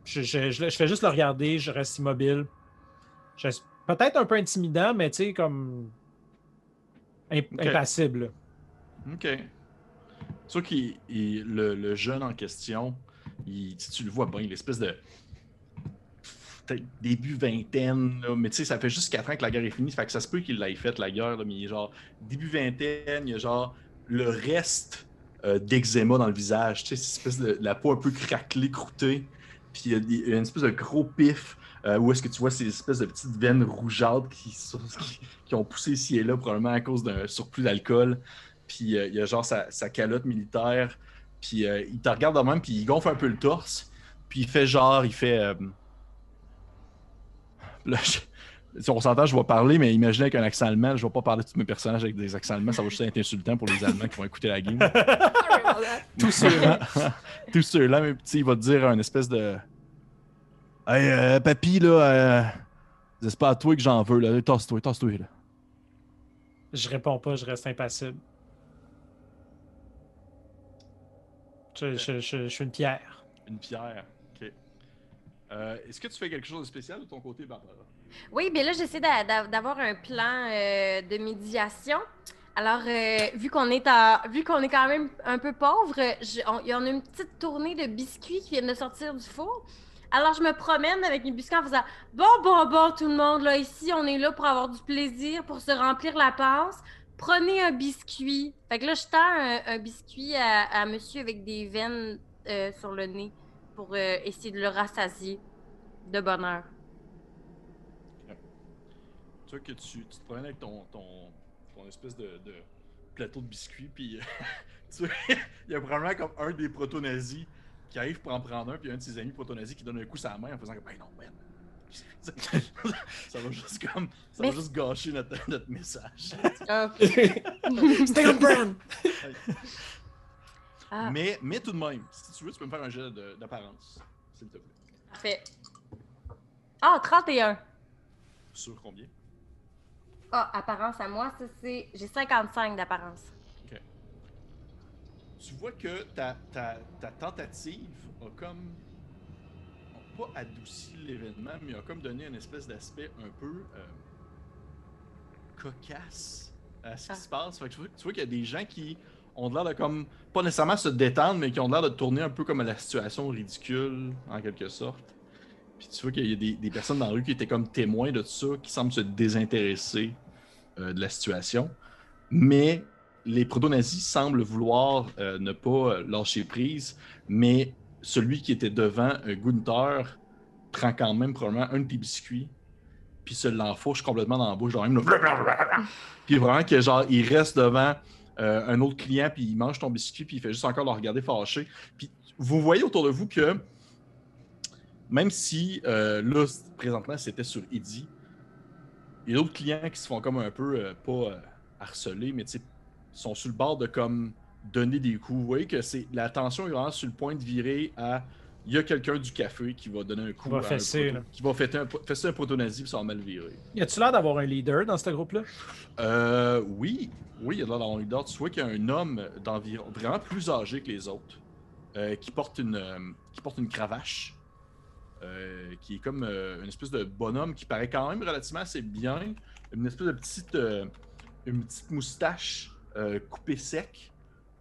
Je fais juste le regarder, je reste immobile. Peut-être un peu intimidant, mais tu sais, comme. Impassible, là. Ok. C'est sûr que le jeune en question, si tu le vois bien, l'espèce de. Peut-être début vingtaine, là, mais tu sais, ça fait juste 4 ans que la guerre est finie, fait que ça se peut qu'il l'ait faite, la guerre, là, mais il est genre début vingtaine, il y a genre le reste d'eczéma dans le visage, tu sais, cette espèce de la peau un peu craquelée, croûtée, puis il y a une espèce de gros pif où est-ce que tu vois ces espèces de petites veines rougeâtres qui ont poussé ici et là, probablement à cause d'un surplus d'alcool, puis il y a genre sa calotte militaire, puis il te regarde de même, puis il gonfle un peu le torse, puis il fait genre, là, si on s'entend, je vais parler, mais imaginez avec un accent allemand, je vais pas parler de tous mes personnages avec des accents allemands, ça va juste être insultant pour les Allemands qui vont écouter la game. Tous ceux-là, mais il va te dire un espèce de Hey, papy, là, c'est pas à toi que j'en veux, là. Tasse-toi, là. Je réponds pas, je reste impassible. Je suis une pierre. Une pierre, ok. Est-ce que tu fais quelque chose de spécial de ton côté, Barbara? Oui, bien là, j'essaie d'avoir un plan de médiation. Alors, vu qu'on est quand même un peu pauvre, il y en a une petite tournée de biscuits qui viennent de sortir du four. Alors, je me promène avec mes biscuits en faisant « Bon, tout le monde, là, ici, on est là pour avoir du plaisir, pour se remplir la panse. Prenez un biscuit. » Fait que là, je tends un biscuit à monsieur avec des veines sur le nez pour essayer de le rassasier de bonheur. Tu vois que tu te promènes avec ton espèce de plateau de biscuits, puis tu vois, il y a probablement comme un des proto-nazis qui arrive pour en prendre un, puis un de ses amis proto-nazis qui donne un coup sur la main en faisant comme « Ben non, man! » Ça va juste comme... Ça va juste gâcher notre message. Stay on brand! Mais tout de même, si tu veux, tu peux me faire un jet d'apparence, s'il te plaît. Parfait. Ah, 31. Sur combien? Ah, apparence à moi, ça c'est... J'ai 55 d'apparence. Ok. Tu vois que ta tentative a comme... pas adouci l'événement, mais a comme donné une espèce d'aspect un peu cocasse à ce qui se passe. Fait que tu vois qu'il y a des gens qui ont l'air de comme... pas nécessairement se détendre, mais qui ont l'air de tourner un peu comme à la situation ridicule, en quelque sorte. Puis tu vois qu'il y a des personnes dans la rue qui étaient comme témoins de tout ça, qui semblent se désintéresser de la situation. Mais les proto-nazis semblent vouloir ne pas lâcher prise, mais celui qui était devant, Gunther, prend quand même probablement un de tes biscuits, puis se l'enfourche complètement dans la bouche, genre même puis vraiment que genre il reste devant un autre client, puis il mange ton biscuit, puis il fait juste encore le regarder fâché. Puis vous voyez autour de vous que même si, là, présentement, c'était sur Eddie, il y a d'autres clients qui se font comme un peu, pas harceler, mais tu sais, sont sur le bord de comme donner des coups. Vous voyez que la tension est vraiment sur le point de virer à... Il y a quelqu'un du café qui va donner un coup va fesser, qui va fesser un proto-nazi, puis ça va mal virer. Y a-tu l'air d'avoir un leader dans ce groupe-là? Oui, il y a l'air d'avoir un leader. Tu vois qu'il y a un homme d'environ vraiment plus âgé que les autres, qui porte une cravache. Qui est comme une espèce de bonhomme qui paraît quand même relativement assez bien. Une espèce de petite moustache coupée sec.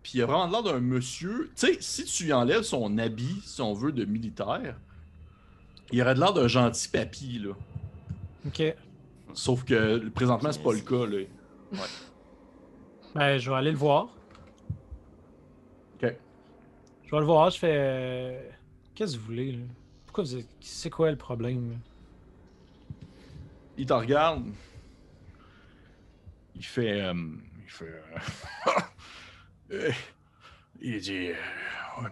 Puis il a vraiment l'air d'un monsieur... Tu sais, si tu lui enlèves son habit, si on veut, de militaire, il aurait de l'air d'un gentil papy, là. OK. Sauf que présentement, c'est pas le cas. Là. Ben, je vais aller le voir. Ok. Je vais le voir, je fais... Qu'est-ce que vous voulez, là? Pourquoi vous êtes... C'est quoi le problème, là? Il te regarde. Il fait... il dit... ouais,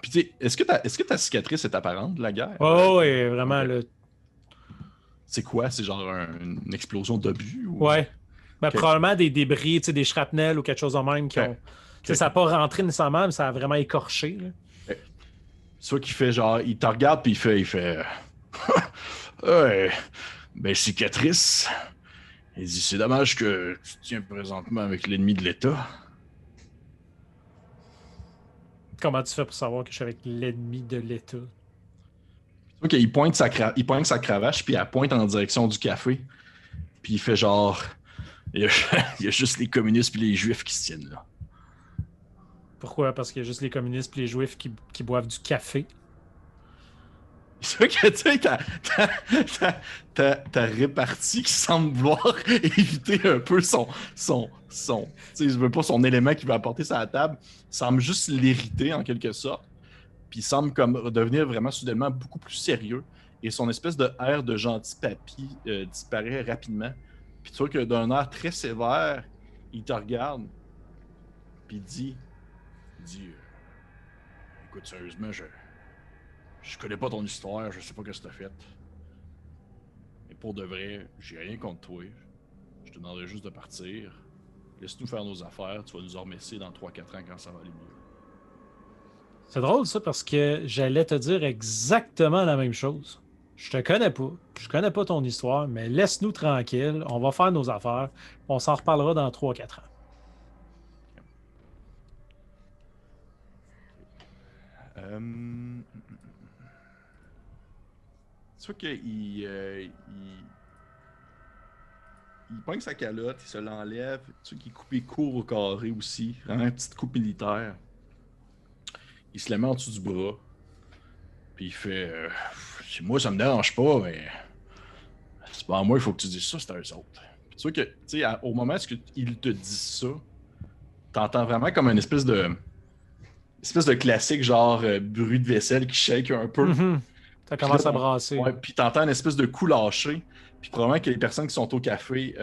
puis tu sais, est-ce que ta cicatrice est apparente de la guerre? Oh, ouais, vraiment, ok. là. C'est quoi? C'est genre une explosion d'obus? Ou... Ouais. Ben, Ok. probablement des débris, tu sais, des shrapnels ou quelque chose de même qui Ok. ont... Tu sais, ça n'a pas rentré nécessairement, mais ça a vraiment écorché, là. Soit qu'il fait genre... Il te regarde puis il fait... ouais, ben cicatrice. Il dit, c'est dommage que tu tiens présentement avec l'ennemi de l'État. Comment tu fais pour savoir que je suis avec l'ennemi de l'État? Ok, il pointe sa cravache, puis elle pointe en direction du café. Puis il fait genre... Il y a juste les communistes puis les juifs qui se tiennent là. Pourquoi? Parce qu'il y a juste les communistes et les juifs qui boivent du café. C'est vrai que tu sais, ta répartie qui semble vouloir éviter un peu son tu sais, je veux pas son élément qu'il va apporter sur la table, semble juste l'irriter en quelque sorte. Puis il semble comme devenir vraiment soudainement beaucoup plus sérieux. Et son espèce de air de gentil papy disparaît rapidement. Puis tu vois que d'un air très sévère, il te regarde. Puis il dit écoute, sérieusement, je connais pas ton histoire, je sais pas ce que t'as fait. Mais pour de vrai, j'ai rien contre toi. Je te demanderais juste de partir. Laisse-nous faire nos affaires, tu vas nous en remercier dans 3-4 ans quand ça va aller mieux. C'est drôle, ça, parce que j'allais te dire exactement la même chose. Je te connais pas. Je connais pas ton histoire, mais laisse-nous tranquille. On va faire nos affaires. On s'en reparlera dans 3-4 ans. Tu vois qu'il il pogne sa calotte, il se l'enlève. Tu vois qu'il est coupé court au carré aussi, vraiment une petite coupe militaire. Il se la met en dessous du bras. Puis il fait moi, ça me dérange pas, mais c'est pas à moi, il faut que tu dises ça, c'est à eux autres. Puis tu vois que, tu sais, au moment où il te dit ça, t'entends vraiment comme une espèce de classique, genre bruit de vaisselle qui shake un peu. Mhm. Ça Puis commence là, à brasser. Ouais, puis t'entends une espèce de coup lâché. Puis probablement que les personnes qui sont au café,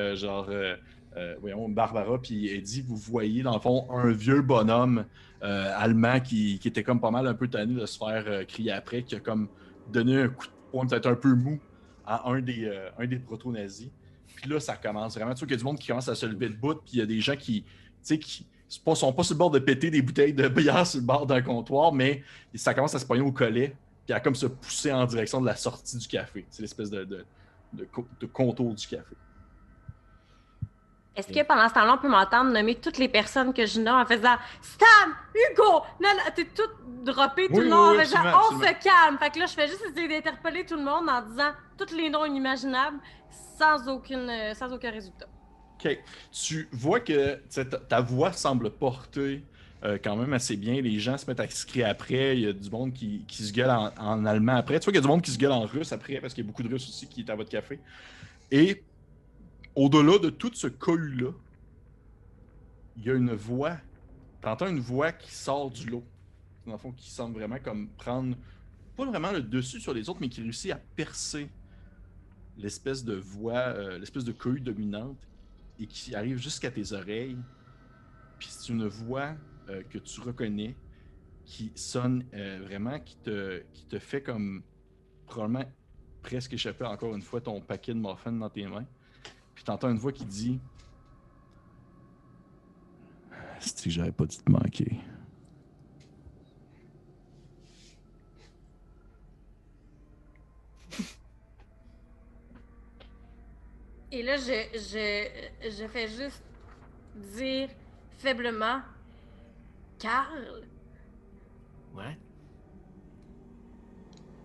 voyons, Barbara puis Eddie, vous voyez dans le fond un vieux bonhomme allemand qui était comme pas mal un peu tanné de se faire crier après, qui a comme donné un coup de poing peut-être un peu mou à un des proto-nazis. Puis là, ça commence vraiment. Tu vois qu'il y a du monde qui commence à se lever de bout, puis il y a des gens qui sont pas sur le bord de péter des bouteilles de bière sur le bord d'un comptoir, mais ça commence à se pogner au collet, puis à comme se pousser en direction de la sortie du café. C'est l'espèce de contour du café. Est-ce que pendant ce temps-là, on peut m'entendre nommer toutes les personnes que je nomme en faisant Stan, Hugo, non, t'es tout droppé tout le long en faisant on se calme. Fait que là, je fais juste essayer d'interpeller tout le monde en disant tous les noms inimaginables sans aucun résultat. OK. Tu vois que ta voix semble porter quand même assez bien. Les gens se mettent à se crier après. Il y a du monde qui se gueule en allemand après. Tu vois qu'il y a du monde qui se gueule en russe après, parce qu'il y a beaucoup de Russes aussi qui est à votre café. Et au-delà de tout ce cohue-là, il y a une voix. T'entends une voix qui sort du lot. Dans le fond, qui semble vraiment comme prendre, pas vraiment le dessus sur les autres, mais qui réussit à percer l'espèce de voix, l'espèce de cohue dominante, et qui arrive jusqu'à tes oreilles. Puis c'est une voix que tu reconnais, qui sonne vraiment, qui te fait comme probablement presque échapper encore une fois ton paquet de muffins dans tes mains. Puis t'entends une voix qui dit « C'est que j'avais pas dû te manquer. » Et là, je fais juste dire faiblement Carl. Ouais.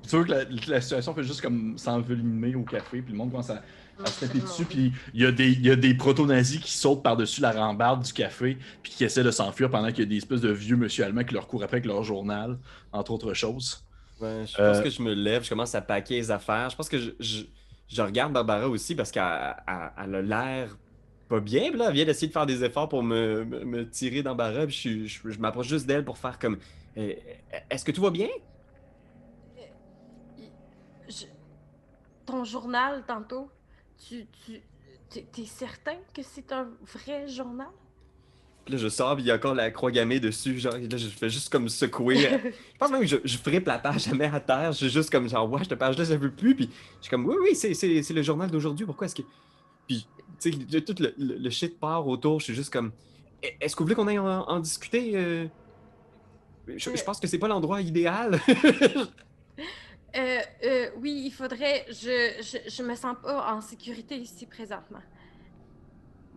Tu vois que la situation fait juste comme s'envenimer au café, puis le monde commence à se taper dessus, puis il y a des proto-nazis qui sautent par-dessus la rambarde du café, puis qui essaient de s'enfuir pendant qu'il y a des espèces de vieux monsieur allemands qui leur courent après avec leur journal, entre autres choses. Ouais, je pense que je me lève, je commence à paquer les affaires. Je pense que je regarde Barbara aussi parce qu'elle a l'air pas bien. Puis là, elle vient d'essayer de faire des efforts pour me tirer d'embarras. Puis je m'approche juste d'elle pour faire comme Euh, est-ce que tout va bien? Il- je- Ton journal, tantôt, t'es certain que c'est un vrai journal? Puis là, je sors, puis il y a encore la croix gammée dessus. Genre, là, je fais juste comme secouer. Je pense même que je frippe la page jamais à terre. Je suis juste comme genre, ouais, cette page-là, ça veut plus. Puis je suis comme, oui, oui, c'est le journal d'aujourd'hui. Pourquoi est-ce que. Puis, tu sais, tout le shit part autour. Je suis juste comme, est-ce que vous voulez qu'on aille en discuter? Je Euh, pense que c'est pas l'endroit idéal. oui, il faudrait. Je me sens pas en sécurité ici présentement.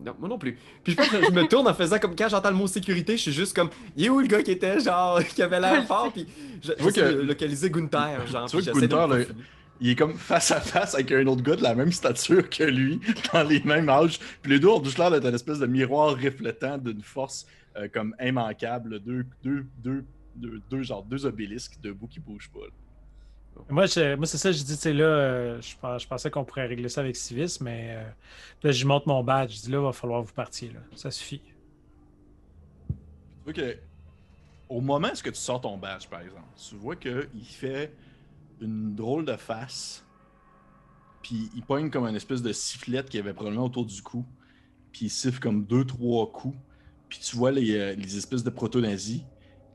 Non, moi non plus. Puis je pense que je me tourne en faisant comme quand j'entends le mot sécurité, je suis juste comme, il est où le gars qui était genre, qui avait l'air fort, puis vois j'essaie que- de localiser Gunther, genre, Tu puis vois que j'essaie de me Gunther, là, profiler. il est comme face à face avec un autre gars de la même stature que lui, dans les mêmes âges. Puis les deux ont juste l'air d'être une espèce de miroir reflétant d'une force comme immanquable. Deux obélisques debout qui bougent pas. Là. Moi, c'est ça, je dis, tu sais, là, je pensais qu'on pourrait régler ça avec Civis, mais là, je monte mon badge. Je dis, là, il va falloir que vous partiez, là. Ça suffit. Tu vois que, au moment où tu sors ton badge, par exemple, tu vois qu'il fait une drôle de face, puis il pogne comme une espèce de sifflette qu'il avait probablement autour du cou, puis il siffle comme 2, 3 coups, puis tu vois les espèces de proto-nazis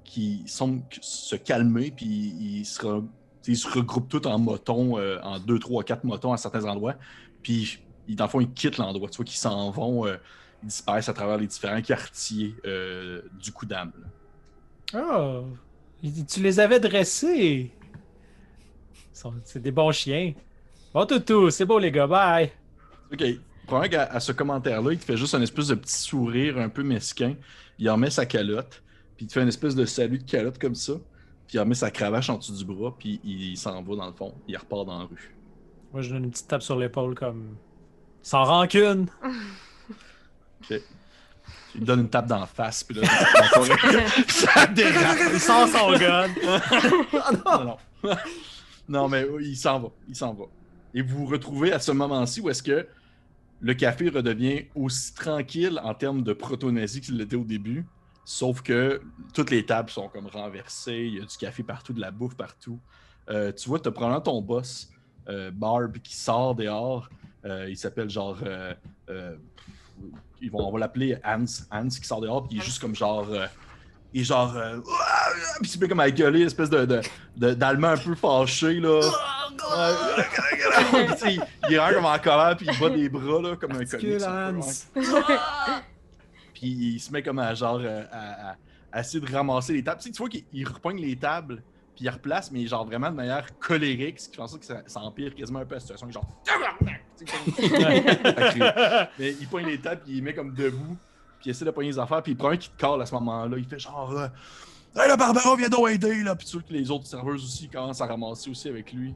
qui semblent se calmer, puis ils se regroupent tous en motons, en 2, 3, 4 motons à certains endroits, puis dans le fond, ils quittent l'endroit. Tu vois qu'ils s'en vont, ils disparaissent à travers les différents quartiers du coup d'âme. Oh, tu les avais dressés. C'est des bons chiens. Bon, toutou, c'est beau, les gars, bye. OK. Probablement qu'à ce commentaire-là, il te fait juste un espèce de petit sourire un peu mesquin. Il en met sa calotte, puis il te fait une espèce de salut de calotte comme ça. Puis il en met sa cravache en dessous du bras, puis il s'en va dans le fond. Il repart dans la rue. Moi, je donne une petite tape sur l'épaule comme. Sans rancune. OK. Il lui donne une tape dans la face, puis là, ça dérape. Il sort son gun. Non, non. Non, mais il s'en va. Il s'en va. Et vous vous retrouvez à ce moment-ci où est-ce que le café redevient aussi tranquille en termes de proto-nazi qu'il l'était au début, sauf que toutes les tables sont comme renversées, il y a du café partout, de la bouffe partout. Tu vois, tu as probablement ton boss, Barb, qui sort dehors. Il s'appelle genre... on va l'appeler Hans. Hans qui sort dehors, puis il est juste comme genre... il est genre... puis il se met comme à gueuler, une espèce d'allemand un peu fâché, là. Puis, il est vraiment comme en colère, puis il bat des bras, là, comme un comique. Puis il se met comme à genre à essayer de ramasser les tables. Tu sais, tu vois qu'il repogne les tables, puis il replace, mais genre vraiment de manière colérique, ce qui fait en sorte que ça empire quasiment un peu la situation. Genre, mais il pogne les tables, puis il met comme debout, puis il essaie de pogner les affaires, puis il prend un qui te colle à ce moment-là. Il fait genre, hey, la Barbara, viens donc aider, là. Puis tu vois que les autres serveuses aussi commencent à ramasser aussi avec lui.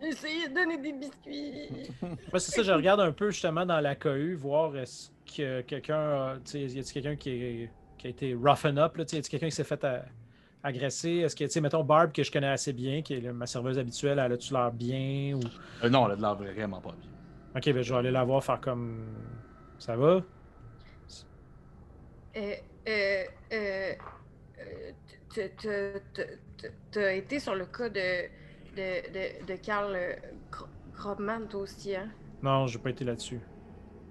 Essayez de donner des biscuits. Moi, c'est ça, je regarde un peu justement dans la cohue, voir est-ce que quelqu'un, tu sais, y a-t-il quelqu'un qui a été roughen up, là, tu sais, y a-t-il quelqu'un qui s'est fait agresser? Est-ce que, tu sais, mettons Barb, que je connais assez bien, qui est ma serveuse habituelle, elle a-tu l'air bien? Ou... Non, elle a de l'air vraiment pas bien. Ok, ben je vais aller la voir faire comme... Ça va? Euh, euh, euh, T'as été sur le cas de Karl Grobman, toi aussi, hein? Non, j'ai pas été là-dessus.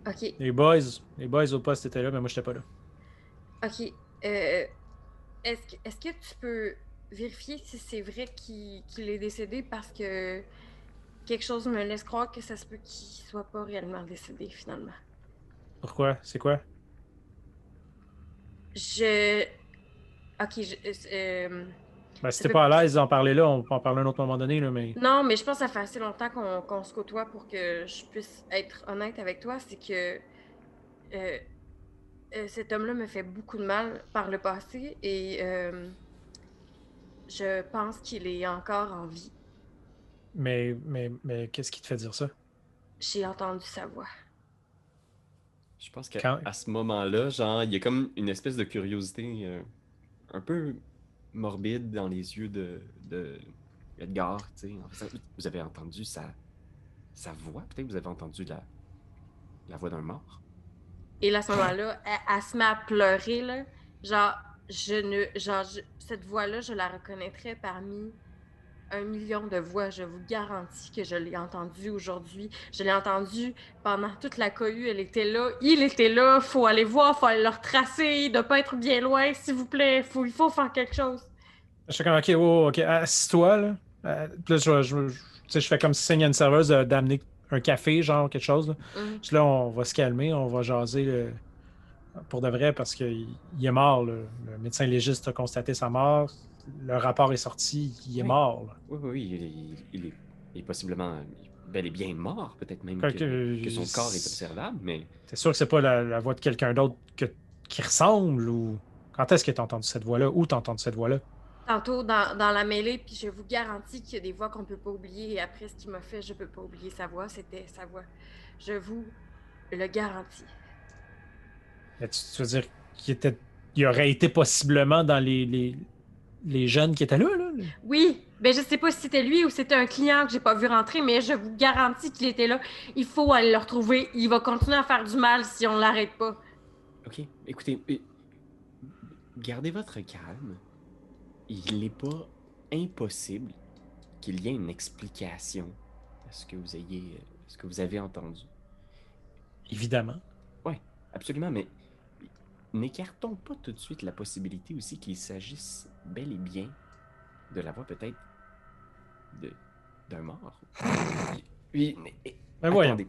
Ok, Les boys au poste étaient là, mais moi, j'étais pas là. ok. Est-ce que tu peux vérifier si c'est vrai qu'il est décédé parce que quelque chose me laisse croire que ça se peut qu'il soit pas réellement décédé finalement? Pourquoi? C'est quoi? Ok, Ben, si ça t'es fait- pas à l'aise d'en parler là, on peut en parler à un autre moment donné, là, mais... Non, mais je pense que ça fait assez longtemps qu'on se côtoie pour que je puisse être honnête avec toi. C'est que cet homme-là me fait beaucoup de mal par le passé et je pense qu'il est encore en vie. Mais qu'est-ce qui te fait dire ça? J'ai entendu sa voix. Je pense qu'à Quand- à ce moment-là, genre, il y a comme une espèce de curiosité un peu morbide dans les yeux de Edgar, tu sais. En fait, vous avez entendu sa sa voix. Peut-être que vous avez entendu la voix d'un mort. Et là, à ce moment-là, elle se met à pleurer, là. Genre, cette voix-là, je la reconnaîtrais parmi 1 million de voix. Je vous garantis que je l'ai entendue aujourd'hui. Je l'ai entendue pendant toute la cohue. Elle était là. Il était là. Faut aller voir. Faut aller le retracer. Il doit pas être bien loin, s'il vous plaît. Il faut faire quelque chose. Je fais comme, OK, OK, assis-toi, là. Puis là, tu sais, je fais comme si signe à une serveuse d'amener un café, genre quelque chose. Là. Puis là, on va se calmer, on va jaser pour de vrai parce qu'il est mort. Là. Le médecin légiste a constaté sa mort. Le rapport est sorti, il est mort. Là. Oui, il est possiblement bel et bien mort, peut-être même que que son corps est observable, mais... T'es sûr que c'est pas la voix de quelqu'un d'autre qui ressemble ou... Quand est-ce que t'as entendu cette voix-là? Où t'as entendu cette voix-là? Tantôt dans la mêlée, puis je vous garantis qu'il y a des voix qu'on peut pas oublier. Et après ce qu'il m'a fait, je peux pas oublier sa voix. C'était sa voix. Je vous le garantis. Tu veux dire qu'il aurait été possiblement dans les jeunes qui étaient là? Oui, ben je sais pas si c'était lui ou c'était un client que j'ai pas vu rentrer, mais je vous garantis qu'il était là. Il faut aller le retrouver. Il va continuer à faire du mal si on l'arrête pas. OK, écoutez, gardez votre calme. Il n'est pas impossible qu'il y ait une explication à ce que vous avez entendu. Évidemment. Oui, absolument, mais n'écartons pas tout de suite la possibilité aussi qu'il s'agisse bel et bien de la voix peut-être d'un mort. Puis, attendez.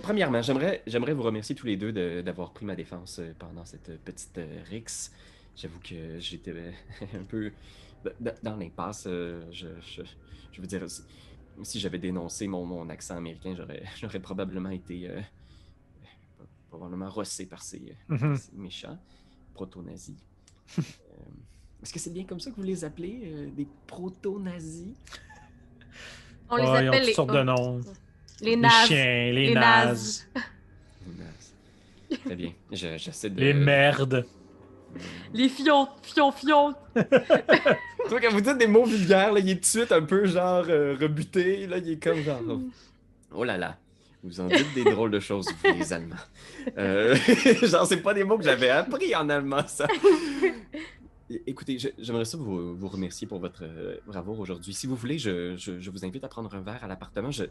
Premièrement, j'aimerais vous remercier tous les deux d'avoir pris ma défense pendant cette petite rixe. J'avoue que j'étais un peu dans l'impasse. Je veux dire, si j'avais dénoncé mon accent américain, j'aurais probablement été probablement rossé par ces méchants proto-nazis. Est-ce que c'est bien comme ça que vous les appelez, des proto-nazis? On les appelle ils ont toutes sortes de noms. Les nazes. Chiens, les nazes. Les nazes. Très bien. J'essaie de... Les merdes. Les fiontes. Toi, quand vous dites des mots vulgaires, là, il est tout de suite un peu genre rebuté. Là, il est comme genre... Oh là là. Vous en dites des drôles de choses, vous, les Allemands. Genre, c'est pas des mots que j'avais appris en allemand, ça. Écoutez, j'aimerais ça vous remercier pour votre bravoure aujourd'hui. Si vous voulez, je vous invite à prendre un verre à l'appartement. Je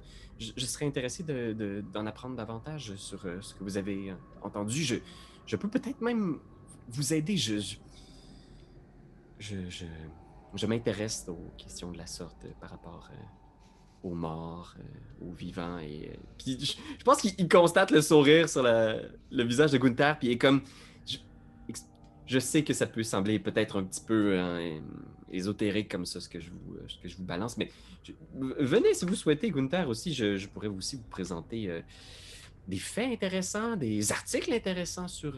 serais intéressé d'en apprendre davantage sur ce que vous avez entendu. Je peux peut-être même vous aider. Je m'intéresse aux questions de la sorte par rapport aux morts, aux vivants. Et puis je pense qu'il constate le sourire sur le visage de Gunther, puis il est comme... Je sais que ça peut sembler peut-être un petit peu ésotérique comme ça, ce que je vous balance, mais venez si vous souhaitez, Gunther, aussi. Je pourrais aussi vous présenter des faits intéressants, des articles intéressants sur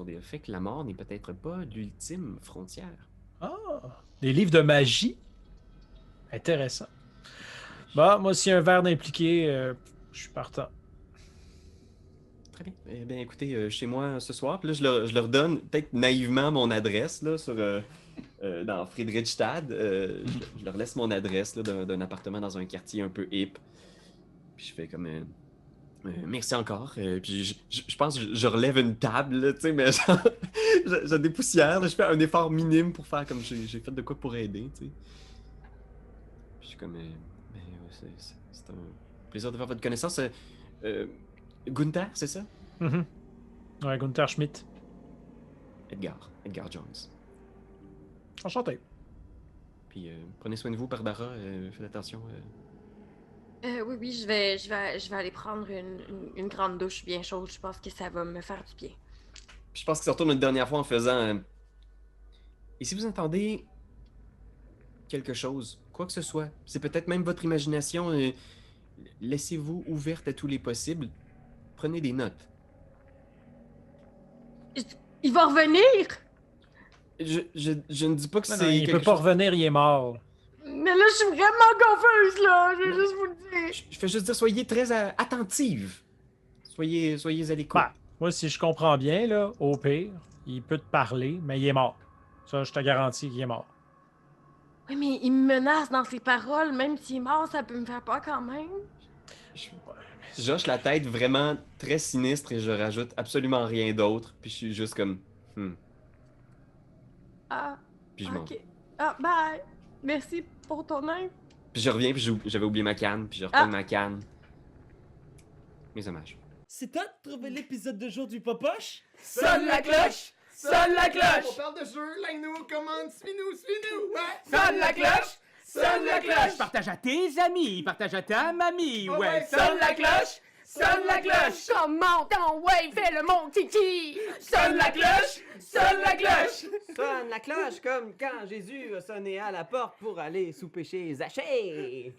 des faits que la mort n'est peut-être pas l'ultime frontière. Ah, des livres de magie? Intéressant. Bah, moi, s'il y a un verre d'impliqué, je suis partant. Très bien. Eh bien, écoutez, chez moi ce soir, puis là, je leur donne peut-être naïvement mon adresse là, dans Friedrichstad. Je leur laisse mon adresse là, d'un appartement dans un quartier un peu hip. Puis je fais comme... merci encore. Puis je pense que je relève une table, tu sais, mais genre, je dépoussière. Là, je fais un effort minime pour faire comme j'ai fait de quoi pour aider, tu sais. Puis je suis comme... c'est un plaisir de faire votre connaissance. Gunther, c'est ça? Mm-hmm. Ouais, Gunther Schmidt. Edgar Jones. Enchanté. Puis prenez soin de vous, Barbara. Faites attention. Oui, je vais aller prendre une grande douche bien chaude. Je pense que ça va me faire du bien. Puis je pense qu'il se retourne une dernière fois en faisant... Et si vous entendez quelque chose, quoi que ce soit, c'est peut-être même votre imagination, laissez-vous ouverte à tous les possibles. Prenez des notes. Il va revenir! Je ne dis pas que Non, c'est... il peut pas revenir, il est mort. Mais là, je suis vraiment confuse, là! Je vais juste vous le dire. Je fais juste dire, soyez très attentive. Soyez à l'écoute. Bah, moi, si je comprends bien, là, au pire, il peut te parler, mais il est mort. Ça, je te garantis qu'il est mort. Oui, mais il me menace dans ses paroles. Même s'il est mort, ça peut me faire peur quand même. J'hoche la tête vraiment très sinistre et je rajoute absolument rien d'autre. Puis je suis juste comme... Ah, Puis je m'en ok. Ah, bye. Merci pour ton aide. Puis je reviens, puis j'avais oublié ma canne, puis je reprends ma canne. Mais ça marche. C'est toi de trouver l'épisode de jour du Popoche? Sonne la cloche! Sonne la cloche! On parle de jeu, like-nous, commande, suis-nous, ouais! Sonne la cloche! Sonne la cloche! Partage à tes amis, partage à ta mamie, Oh, ouais. ouais, Sonne la cloche! Sonne la cloche! Comment ton ouais, fais le mon kiki! Sonne la cloche! Sonne la cloche! Sonne la cloche comme quand Jésus a sonné à la porte pour aller souper chez Zachée.